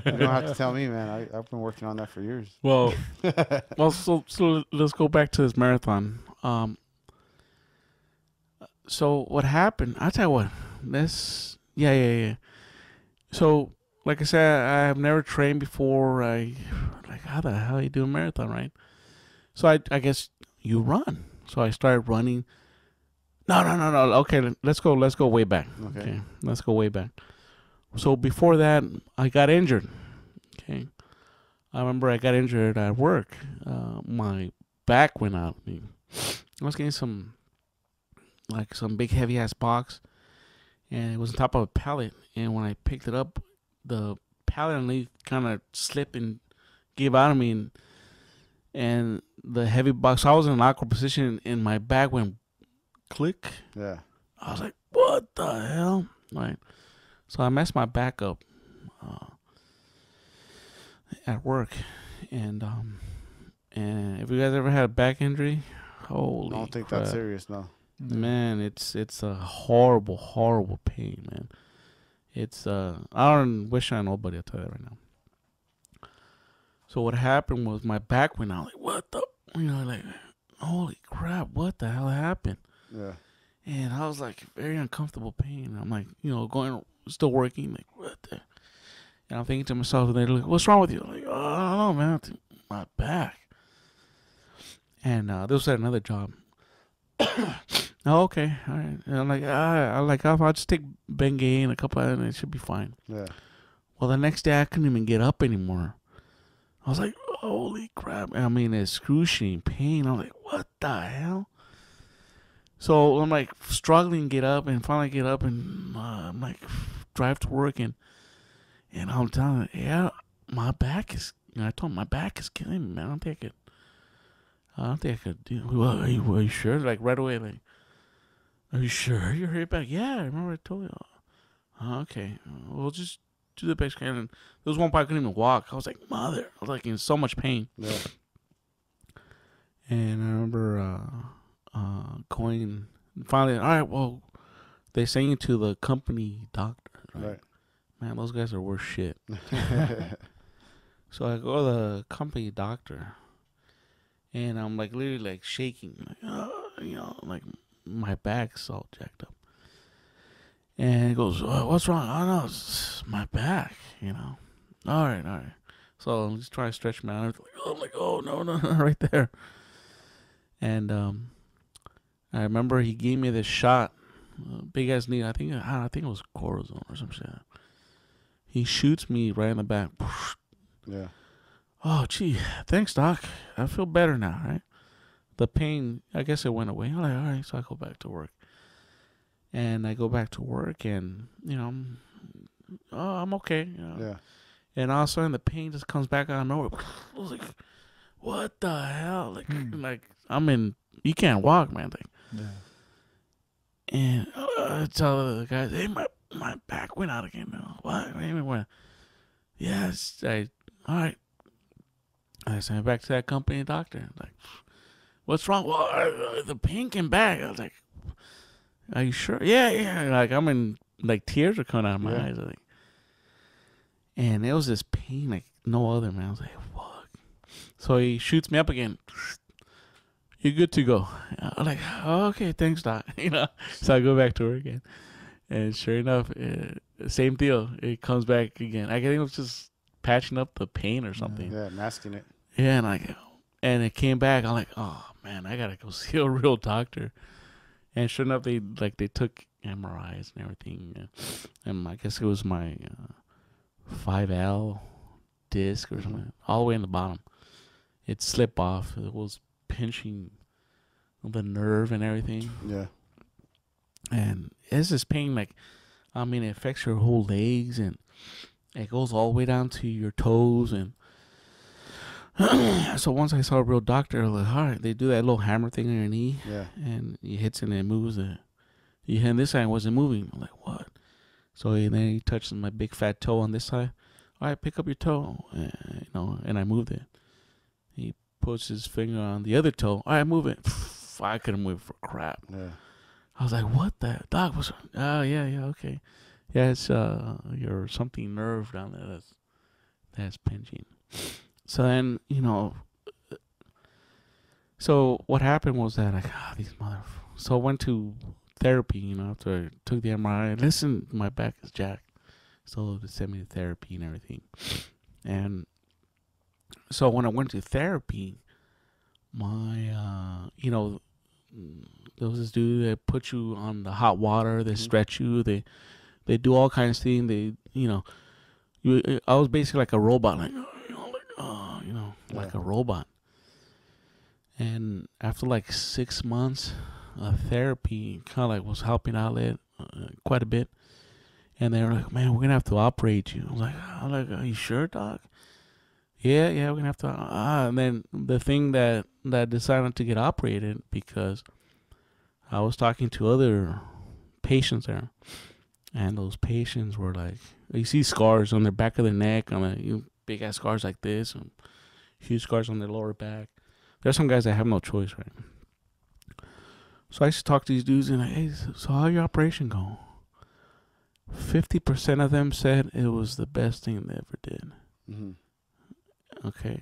you don't have to tell me, man. I've been working on that for years. Well, so let's go back to this marathon. So what happened? I'll tell you what. Yeah. So, like I said, I have never trained before. How the hell you do a marathon, right? So I guess you run. So I started running. No. Okay, let's go way back. Okay, let's go way back. So before that, I got injured. Okay, I remember I got injured at work. My back went out. I was getting some big heavy ass box, and it was on top of a pallet. And when I picked it up, the pallet underneath kind of slipped and gave out of me, and the heavy box. So I was in an awkward position, and my back went click. Yeah. I was like, what the hell? Right. So I messed my back up at work. And if you guys ever had a back injury, holy I don't think crap. that's serious, no. Man, it's a horrible, horrible pain, man. It's I don't wish on nobody, I'll tell you that right now. So what happened was my back went out. Like, what the, like, holy crap, what the hell happened? Yeah. And I was like, very uncomfortable pain. I'm like, still working. Like, what the? And I'm thinking to myself, and they're like, what's wrong with you? I'm like, oh, I don't know, man. My back. And this was at another job. Oh, okay. All right. And I'm like, I'll just take Bengay and a couple of, and it should be fine. Yeah. Well, the next day I couldn't even get up anymore. I was like, holy crap. I mean, excruciating pain. I was like, what the hell? So I'm like struggling to get up, and finally get up, and I'm like drive to work, and And I'm telling her, yeah, my back is. I told him my back is killing me, man. I don't think I could do. Well, are you sure? Like right away, like, are you sure you're hurt back? Yeah, I remember I told you. Okay, we'll just do the best can. And there was one part I couldn't even walk. I was like, mother. I was like in so much pain. Yeah. And I remember going. Finally, all right, well, they sent you to the company doctor. Right. Man, those guys are worse shit. So I go to the company doctor, and I'm like literally like shaking, like like my back's all jacked up. And he goes, "What's wrong?" "Oh no, it's my back." All right. So I'm just trying to stretch my arms. I'm like, oh no, right there. And I remember he gave me this shot, big ass needle. I think it was cortisone or some shit. He shoots me right in the back. Yeah. Oh, gee, thanks, doc. I feel better now, right? The pain, I guess it went away. I'm like, all right, so I go back to work. And I go back to work, and, I'm okay. Yeah. And all of a sudden, the pain just comes back out of nowhere. I was like, what the hell? Like you can't walk, man. Yeah. And I tell the guys, hey, my back went out again. What? Went? Yes. All right. I sent it back to that company doctor. Like, what's wrong? Well, the pain came back. I was like, are you sure? Yeah. Like, I'm in, like, tears are coming out of my eyes. Like, and it was this pain like no other, man. I was like, fuck. So he shoots me up again. You're good to go. I'm like, oh, okay, thanks, doc. So I go back to work again. And sure enough, same deal. It comes back again. I think it was just patching up the pain or something. Yeah, masking it. Yeah, and it came back. I'm like, oh man, I gotta go see a real doctor. And sure enough, they took MRIs and everything. And I guess it was my 5L disc or something, all the way in the bottom. It slipped off. It was pinching the nerve and everything. Yeah. And it's this pain, like, it affects your whole legs, and it goes all the way down to your toes. And so once I saw a real doctor, I was like, all right, they do that little hammer thing on your knee. Yeah. And he hits it and it moves it. And this side wasn't moving. I'm like, what? So then he touches my big fat toe on this side. All right, pick up your toe. And I moved it. He puts his finger on the other toe. All right, move it. I couldn't move for crap. Yeah. I was like, what the? Doc, what's wrong? Oh, yeah, okay. Yeah, it's your something nerve down there that's pinching. So then, so what happened was that, like, these motherfuckers. So I went to therapy, after I took the MRI. Listen, my back is jacked. So they sent me to therapy and everything. And so when I went to therapy, my, there was this dude that put you on the hot water. They stretch you. They do all kinds of things. I was basically like a robot, like a robot. And after like 6 months of therapy, kind of like was helping out quite a bit. And they were like, man, we're going to have to operate you. I'm like, are you sure, doc? Yeah, we're going to have to. And then the thing that decided to get operated, because I was talking to other patients there. And those patients were like, you see scars on their back of their neck, big ass scars like this, and huge scars on their lower back. There's some guys that have no choice, right? So I used to talk to these dudes and like, hey, so how your operation go? 50% of them said it was the best thing they ever did. Mm-hmm. Okay.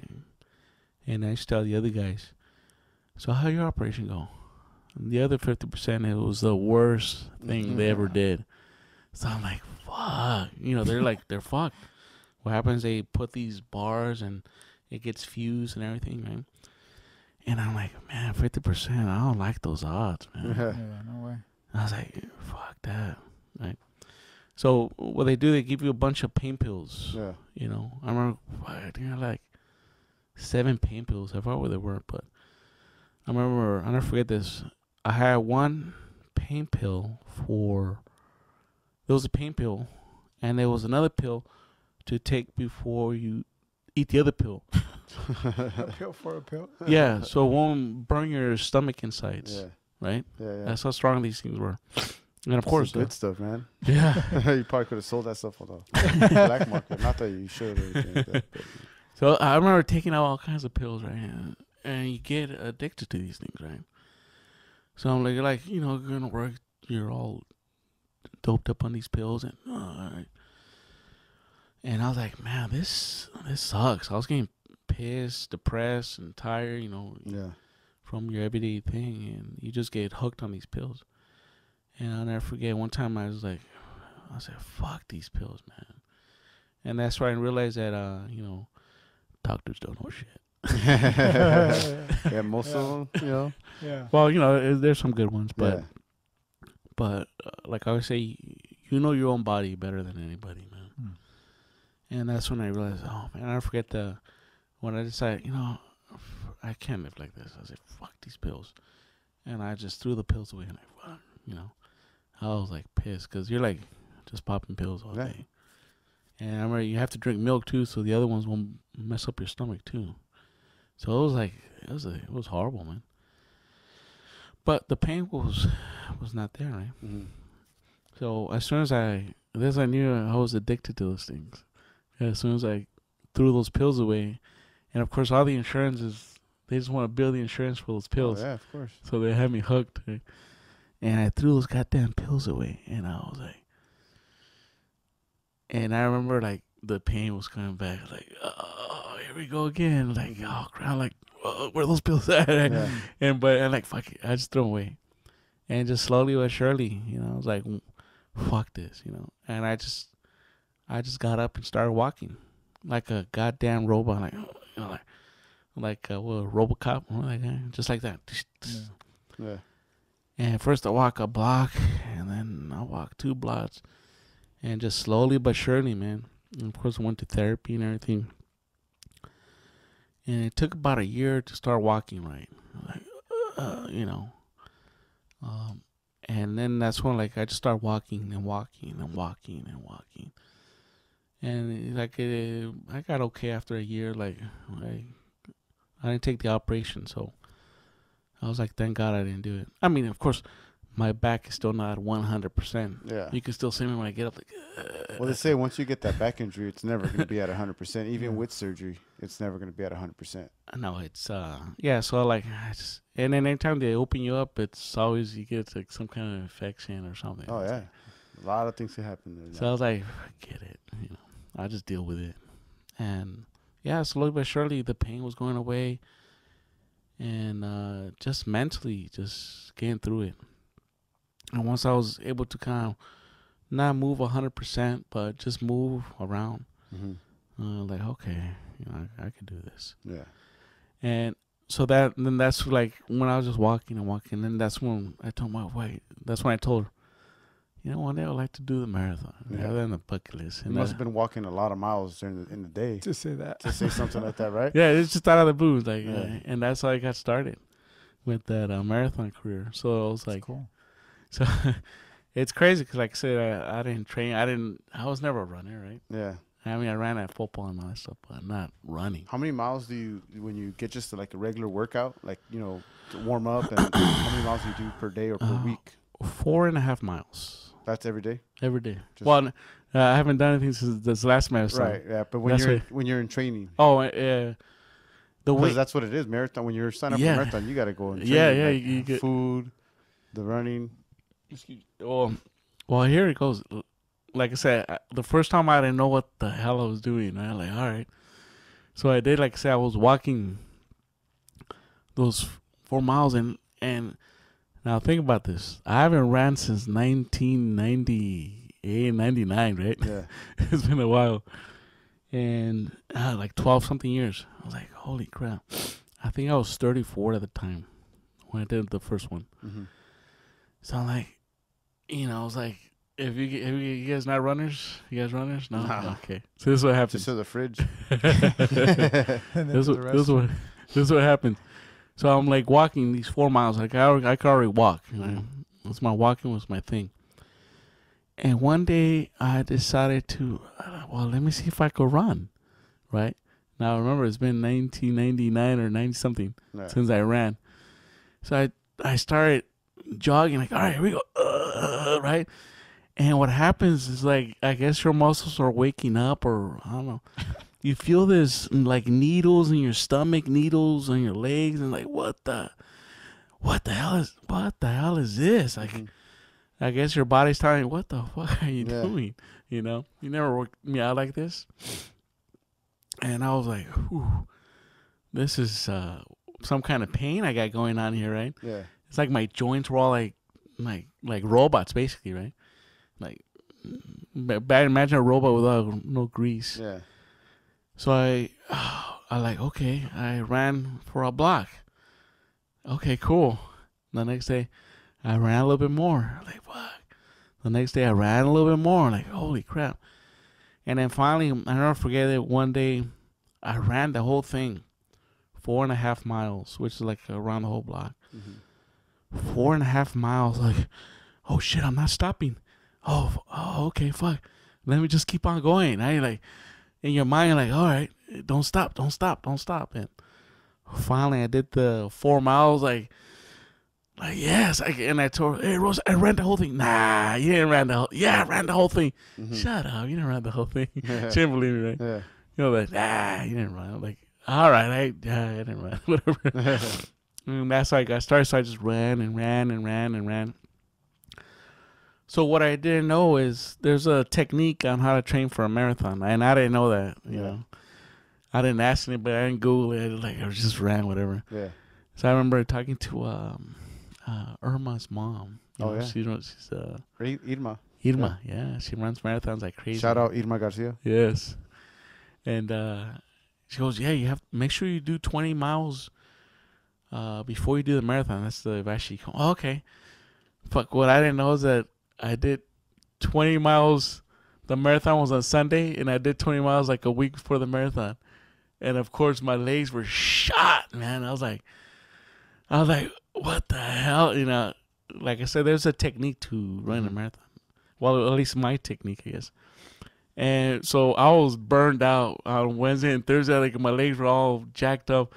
And I used to tell the other guys, so how your operation go? And the other 50%, it was the worst thing they ever did. So I'm like, fuck. They're fucked. What happens, they put these bars and it gets fused and everything, right? And I'm like, man, 50%, I don't like those odds, man. Yeah, no way. I was like, fuck that, right? So what they do, they give you a bunch of pain pills. Yeah. I remember, I think I had like 7 pain pills. I forgot what they were, but I remember, I'll never forget this. I had one pain pill there was a pain pill, and there was another pill to take before you eat the other pill. A pill for a pill. Yeah, so it won't burn your stomach insides. Yeah. Right? Yeah. That's how strong these things were. And of course, good stuff, man. Yeah. You probably could have sold that stuff on the black market. Not that you should or anything like that. But. So I remember taking out all kinds of pills, right? And you get addicted to these things, right? So I'm like, you know, you're gonna work. You're all doped up on these pills, and all right. And I was like, man, this sucks. I was getting pissed, depressed, and tired, you know. Yeah. From your everyday thing, and you just get hooked on these pills. And I'll never forget one time I said, fuck these pills, man. And that's where I realized that, you know, doctors don't know shit. Yeah, most of them, you know. Yeah. Well, you know, there's some good ones, but like I always say, you know your own body better than anybody, man. And that's when I realized, oh man, I never forget when I decided, you know, I can't live like this. I said, fuck these pills. And I just threw the pills away. And you know, I was like pissed because you're like just popping pills all day. And I remember you have to drink milk too, so the other ones won't mess up your stomach too. So it was like, it was horrible, man. But the pain was not there, right? Mm-hmm. So as soon as I knew I was addicted to those things. As soon as I threw those pills away, and of course all the insurances, they just want to bill the insurance for those pills. Oh, yeah, of course. So they had me hooked. Right? And I threw those goddamn pills away. And I was like... And I remember, like, the pain was coming back. Like, oh, here we go again. Like, oh, crap. Like, where are those pills at? Yeah. But I'm like, fuck it. I just threw them away. And just slowly but surely, you know, I was like, fuck this, you know. And I just got up and started walking. Like a goddamn robot. Like, you know, like RoboCop, just like that. Yeah. And first I walk a block, and then I walk 2 blocks, and just slowly but surely, man. And of course, I went to therapy and everything. And it took about a year to start walking right, like, you know. And then that's when, like, I just started walking and walking and walking and walking. And like I got okay after a year, like. I didn't take the operation, so I was like, thank God I didn't do it. I mean, of course, my back is still not 100%. Yeah. You can still see me when I get up. Like, well, they say once you get that back injury, it's never going to be at 100%. Even with surgery, it's never going to be at 100%. No, it's, yeah, so like, and then anytime they open you up, it's always, you get like some kind of infection or something. Oh, yeah. A lot of things can happen there. So I was like, forget it. You know, I'll just deal with it. And yeah, slowly but surely the pain was going away, and just mentally, just getting through it. And once I was able to kind of not move 100%, but just move around, like, okay, you know, I can do this. Yeah. And so that's like when I was just walking, and that's when I told my wife. That's when I told her, you know, one day I would like to do the marathon rather than the bucket list. You must have been walking a lot of miles in the day to say that. To say something like that, right? Yeah, it's just out of the blue, like, and that's how I got started with that marathon career. So I was like, cool. So it's crazy because, like I said, I didn't train. I was never a runner, right? Yeah. I mean, I ran at football and all that stuff, but not running. How many miles do you, when you get just like a regular workout, like, you know, to warm up, and how many miles do you do per day or per week? 4.5 miles. That's every day? Every day. Well, I haven't done anything since this last marathon. Right, yeah. But when you're in training. Oh, yeah. Because that's what it is, marathon. When you're signing up for marathon, you got to go and train. Yeah, like, you get food, the running. Well, here it goes. Like I said, the first time I didn't know what the hell I was doing. I was like, all right. So I did, like I said, I was walking those 4 miles, and now think about this. I haven't ran since 1998, 99, right? Yeah. It's been a while. And like 12-something years. I was like, holy crap. I think I was 34 at the time when I did the first one. Mm-hmm. So I'm like, you know, I was like, if you guys not runners? You guys runners? No? Okay. So this is what happened. Just to the fridge. This is what happened. So I'm like walking these 4 miles. Like I could already walk. You know? That's my walking was my thing. And one day I decided to, well, let me see if I could run, right? Now, remember, it's been 1999 or 90 something since I ran. So I started jogging, like, all right, here we go, right? And what happens is, like, I guess your muscles are waking up, or I don't know. You feel this, like, needles in your stomach, needles on your legs, and like, what the hell is this? Like, I guess your body's telling you, what the fuck are you doing? You know, you never worked me out like this. And I was like, whew, this is some kind of pain I got going on here, right? Yeah. It's like my joints were all like robots, basically, right? Like, imagine a robot without no grease. Yeah. So I like, okay, I ran for a block. Okay, cool. The next day, I ran a little bit more. Like, what? The next day, I ran a little bit more. Like, holy crap. And then finally, I never forget it, one day, I ran the whole thing, 4.5 miles, which is like around the whole block. 4.5 miles, like, oh shit, I'm not stopping. Oh, okay, fuck. Let me just keep on going. I like, in your mind, like, all right, don't stop. And finally, I did the 4 miles, like yes. And I told her, hey, Rose, I ran the whole thing. Nah, you didn't run the whole. Yeah, I ran the whole thing. Shut up, you didn't run the whole thing. She didn't believe me, right? Yeah. You know, like, nah, you didn't run. I'm like, all right, I didn't run. Whatever. And that's how I got started. So I just ran and ran. So what I didn't know is there's a technique on how to train for a marathon, and I didn't know that. You know, I didn't ask anybody. I didn't Google it. Like, I just ran, whatever. Yeah. So I remember talking to Irma's mom. You know, she's Irma. Irma, yeah. She runs marathons like crazy. Shout out Irma Garcia. Yes. And she goes, yeah, you have to make sure you do 20 miles before you do the marathon. That's the advice she called. Oh, okay. Fuck, what I didn't know is that I did 20 miles. The marathon was on Sunday, and I did 20 miles like a week before the marathon. And of course, my legs were shot, man. I was like, what the hell? You know, like I said, there's a technique to run a marathon. Well, at least my technique, I guess. And so I was burned out on Wednesday and Thursday. Like, my legs were all jacked up.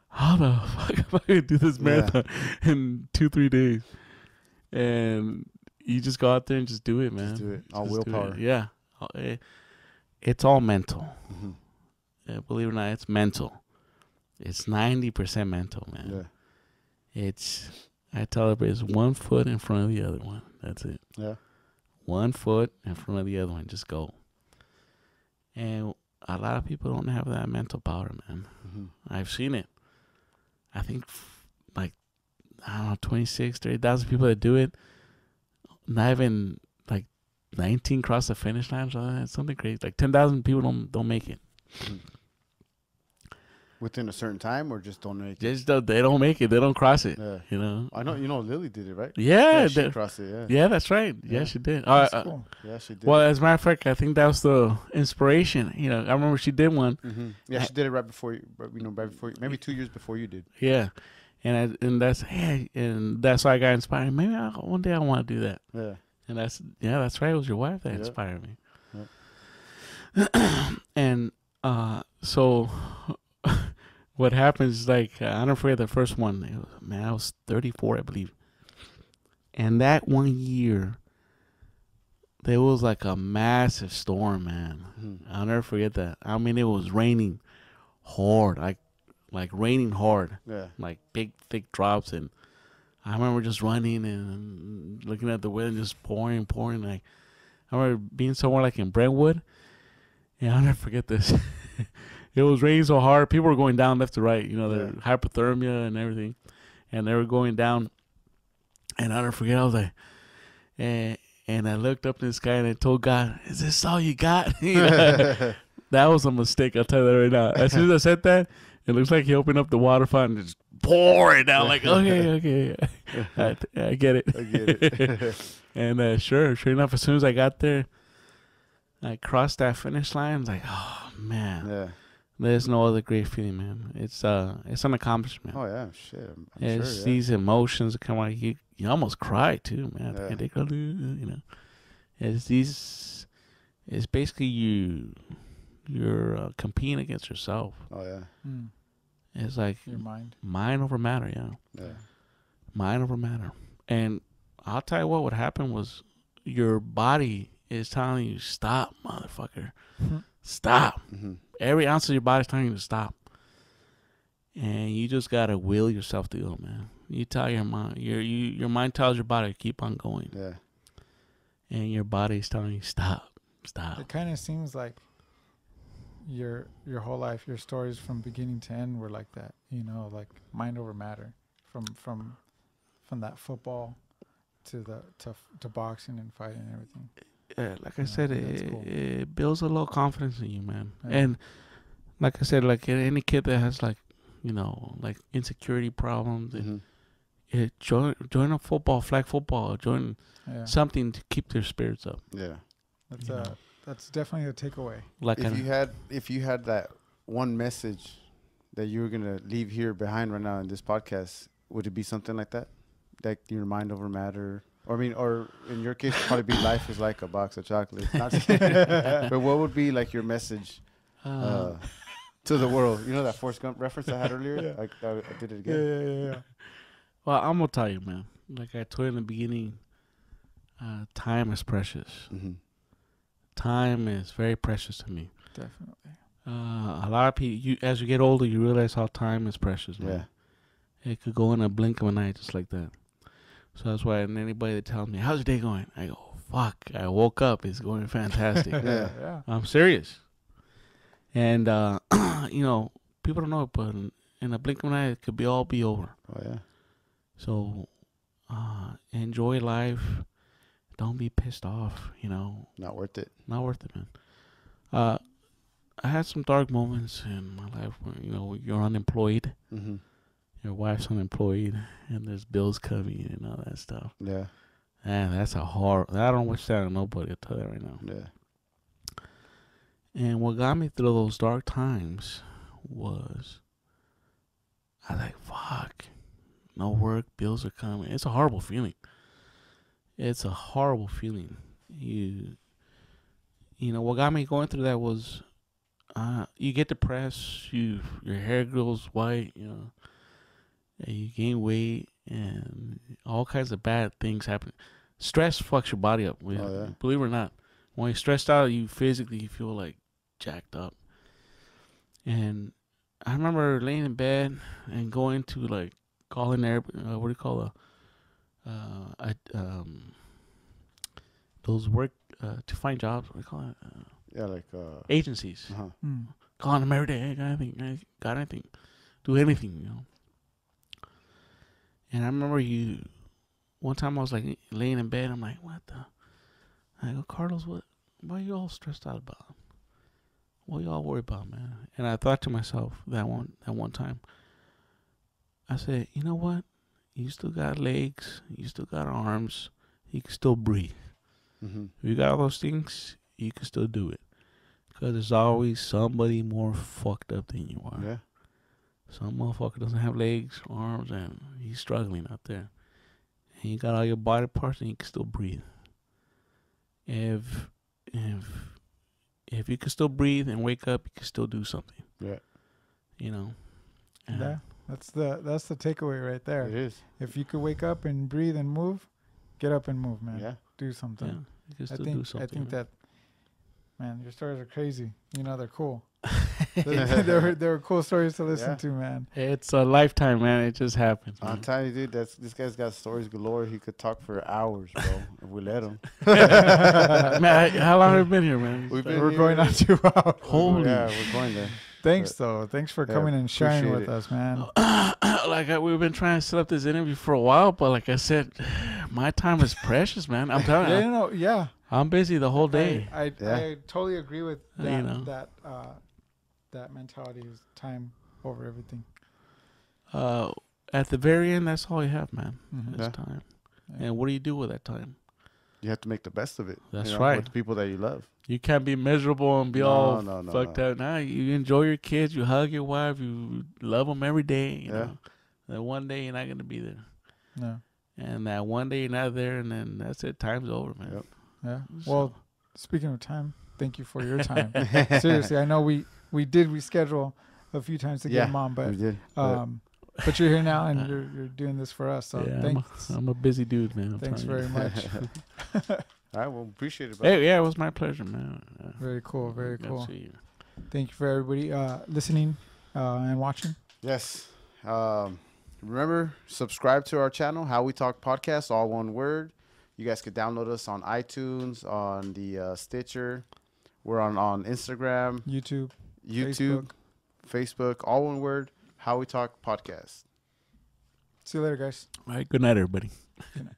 How the fuck am I going to do this marathon in 2-3 days? And you just go out there and just do it, man. Just do it. All willpower. Yeah. It's all mental. Yeah, believe it or not, it's mental. It's 90% mental, man. Yeah. I tell everybody, it's 1 foot in front of the other one. That's it. Yeah. 1 foot in front of the other one. Just go. And a lot of people don't have that mental power, man. I've seen it. I think, like, I don't know, 26, 30,000 people that do it. Not even, like, 19 cross the finish line. Or something crazy. Like, 10,000 people don't make it. Within a certain time, or just don't make it? They don't make it. They don't cross it. Yeah. You know? I know. You know, Lily did it, right? Yeah. She crossed it, yeah. Yeah, that's right. Yeah, she did. That's cool. Yeah, she did. Well, as a matter of fact, I think that was the inspiration. You know, I remember she did one. Yeah, she did it right before you, maybe 2 years before you did. Yeah. And that's why I got inspired. Maybe one day I want to do that. Yeah. And that's right. It was your wife that inspired me. Yeah. And so what happens is, like, I don't forget the first one. I was 34, I believe. And that 1 year, there was like a massive storm, man. I'll never forget that. I mean, it was raining hard, like raining hard. Yeah. Like big, thick drops. And I remember just running and looking at the weather and just pouring. Like, I remember being somewhere like in Brentwood. And I'll never forget this. It was raining so hard. People were going down left to right. You know, the hypothermia and everything. And they were going down. And I'll never forget. I was like, and I looked up in the sky and I told God, is this all you got? You know, that was a mistake. I'll tell you that right now. As soon as I said that, it looks like he opened up the water fountain and just poured it down. Like, okay. I get it. And sure enough, as soon as I got there, I crossed that finish line. Like, oh, man. Yeah. There's no other great feeling, man. It's an accomplishment. Oh, yeah. Shit. It's sure, these emotions that come out. You almost cry, too, man. Yeah. You know. It's basically you're competing against yourself. Oh yeah. It's like Your mind. Mind over matter, yeah. Yeah. Mind over matter. And I'll tell you what happened was your body is telling you, stop, motherfucker. Stop. Every ounce of your body is telling you to stop. And you just got to will yourself to go, man. You tell your mind. Your mind tells your body to keep on going. Yeah. And your body is telling you, stop. Stop. It kind of seems like your whole life, your stories from beginning to end were like that, you know, like mind over matter, from that football to boxing and fighting and everything. Yeah, like I said, it builds a little confidence in you, man. Yeah. And like I said, like any kid that has like, you know, like insecurity problems, join a flag football, join something to keep their spirits up. Yeah. That's definitely a takeaway. Like if you had that one message that you were gonna leave here behind right now in this podcast, would it be something like that? Like your mind over matter? Or in your case, it'd probably be life is like a box of chocolates. But what would be like your message to the world? You know that Forrest Gump reference I had earlier? Yeah. I did it again. Yeah. Well, I'm gonna tell you, man. Like I told you in the beginning, time is precious. Time is very precious to me. Definitely. A lot of people, as you get older, you realize how time is precious, man. Yeah. It could go in a blink of an eye just like that. So that's why anybody that tells me, how's your day going? I go, fuck, I woke up. It's going fantastic. Yeah. I'm serious. And, you know, people don't know it, but in a blink of an eye, it could all be over. Oh, yeah. So enjoy life. Don't be pissed off, you know. Not worth it. Not worth it, man. I had some dark moments in my life where, you know, you're unemployed. Your wife's unemployed, and there's bills coming and all that stuff. Yeah. And that's a hard... I don't wish that on nobody, I'll tell you that right now. Yeah. And what got me through those dark times was... I was like, fuck. No work, bills are coming. It's a horrible feeling. It's a horrible feeling. You know, what got me going through that was... you get depressed, your hair grows white, you know... And you gain weight and all kinds of bad things happen. Stress fucks your body up. Believe it or not. When you're stressed out, you physically feel like jacked up. And I remember laying in bed and going to like calling what do you call those work to find jobs. What do you call it? Agencies. Calling them every day. Hey, got anything? Do anything, you know. And I remember one time I was like laying in bed. I'm like, what the? I go, Carlos, what are you all stressed out about? What are you all worried about, man? And I thought to myself that one time, I said, you know what? You still got legs. You still got arms. You can still breathe. If you got all those things, you can still do it. Because there's always somebody more fucked up than you are. Yeah. Some motherfucker doesn't have legs, arms, and he's struggling out there. And you got all your body parts and you can still breathe. If you can still breathe and wake up, you can still do something. Yeah. You know? Yeah. That's the takeaway right there. It is. If you could wake up and breathe and move, get up and move, man. Yeah. Do something. Yeah, you can still do something. I think that, man, your stories are crazy. You know, they're cool. They're cool stories to listen to, man. It's a lifetime, man. It just happens, man. I'm telling you, dude, this guy's got stories galore. He could talk for hours, bro, if we let him. Man, how long have we been here, man? We're going on 2 hours. Holy yeah, we're going there. Thanks, though. Thanks for coming and sharing with us, man. We've been trying to set up this interview for a while, but like I said, my time is precious, man. I'm telling you. I'm busy the whole day. I totally agree with that. You know. That mentality is time over everything. At the very end, that's all you have, man. Mm-hmm. That's time. Yeah. And what do you do with that time? You have to make the best of it. That's right. With the people that you love. You can't be miserable and be all fucked up. Nah, you enjoy your kids. You hug your wife. You love them every day. You know. That one day you're not going to be there. No. And that one day you're not there, and then that's it. Time's over, man. Yep. Yeah. Well, speaking of time, thank you for your time. Seriously, I know we did reschedule a few times to get him on, but we did. But you're here now and you're doing this for us. So thanks. I'm a busy dude, man. Thanks very much. All right, well, appreciate it. Hey, yeah, it was my pleasure, man. Very cool. Very cool. See you. Thank you for everybody listening and watching. Yes. Remember, subscribe to our channel, How We Talk Podcast, all one word. You guys could download us on iTunes, on the Stitcher. We're on Instagram, YouTube, Facebook, all one word, How We Talk Podcast. See you later, guys. All right, good night, everybody. Good night.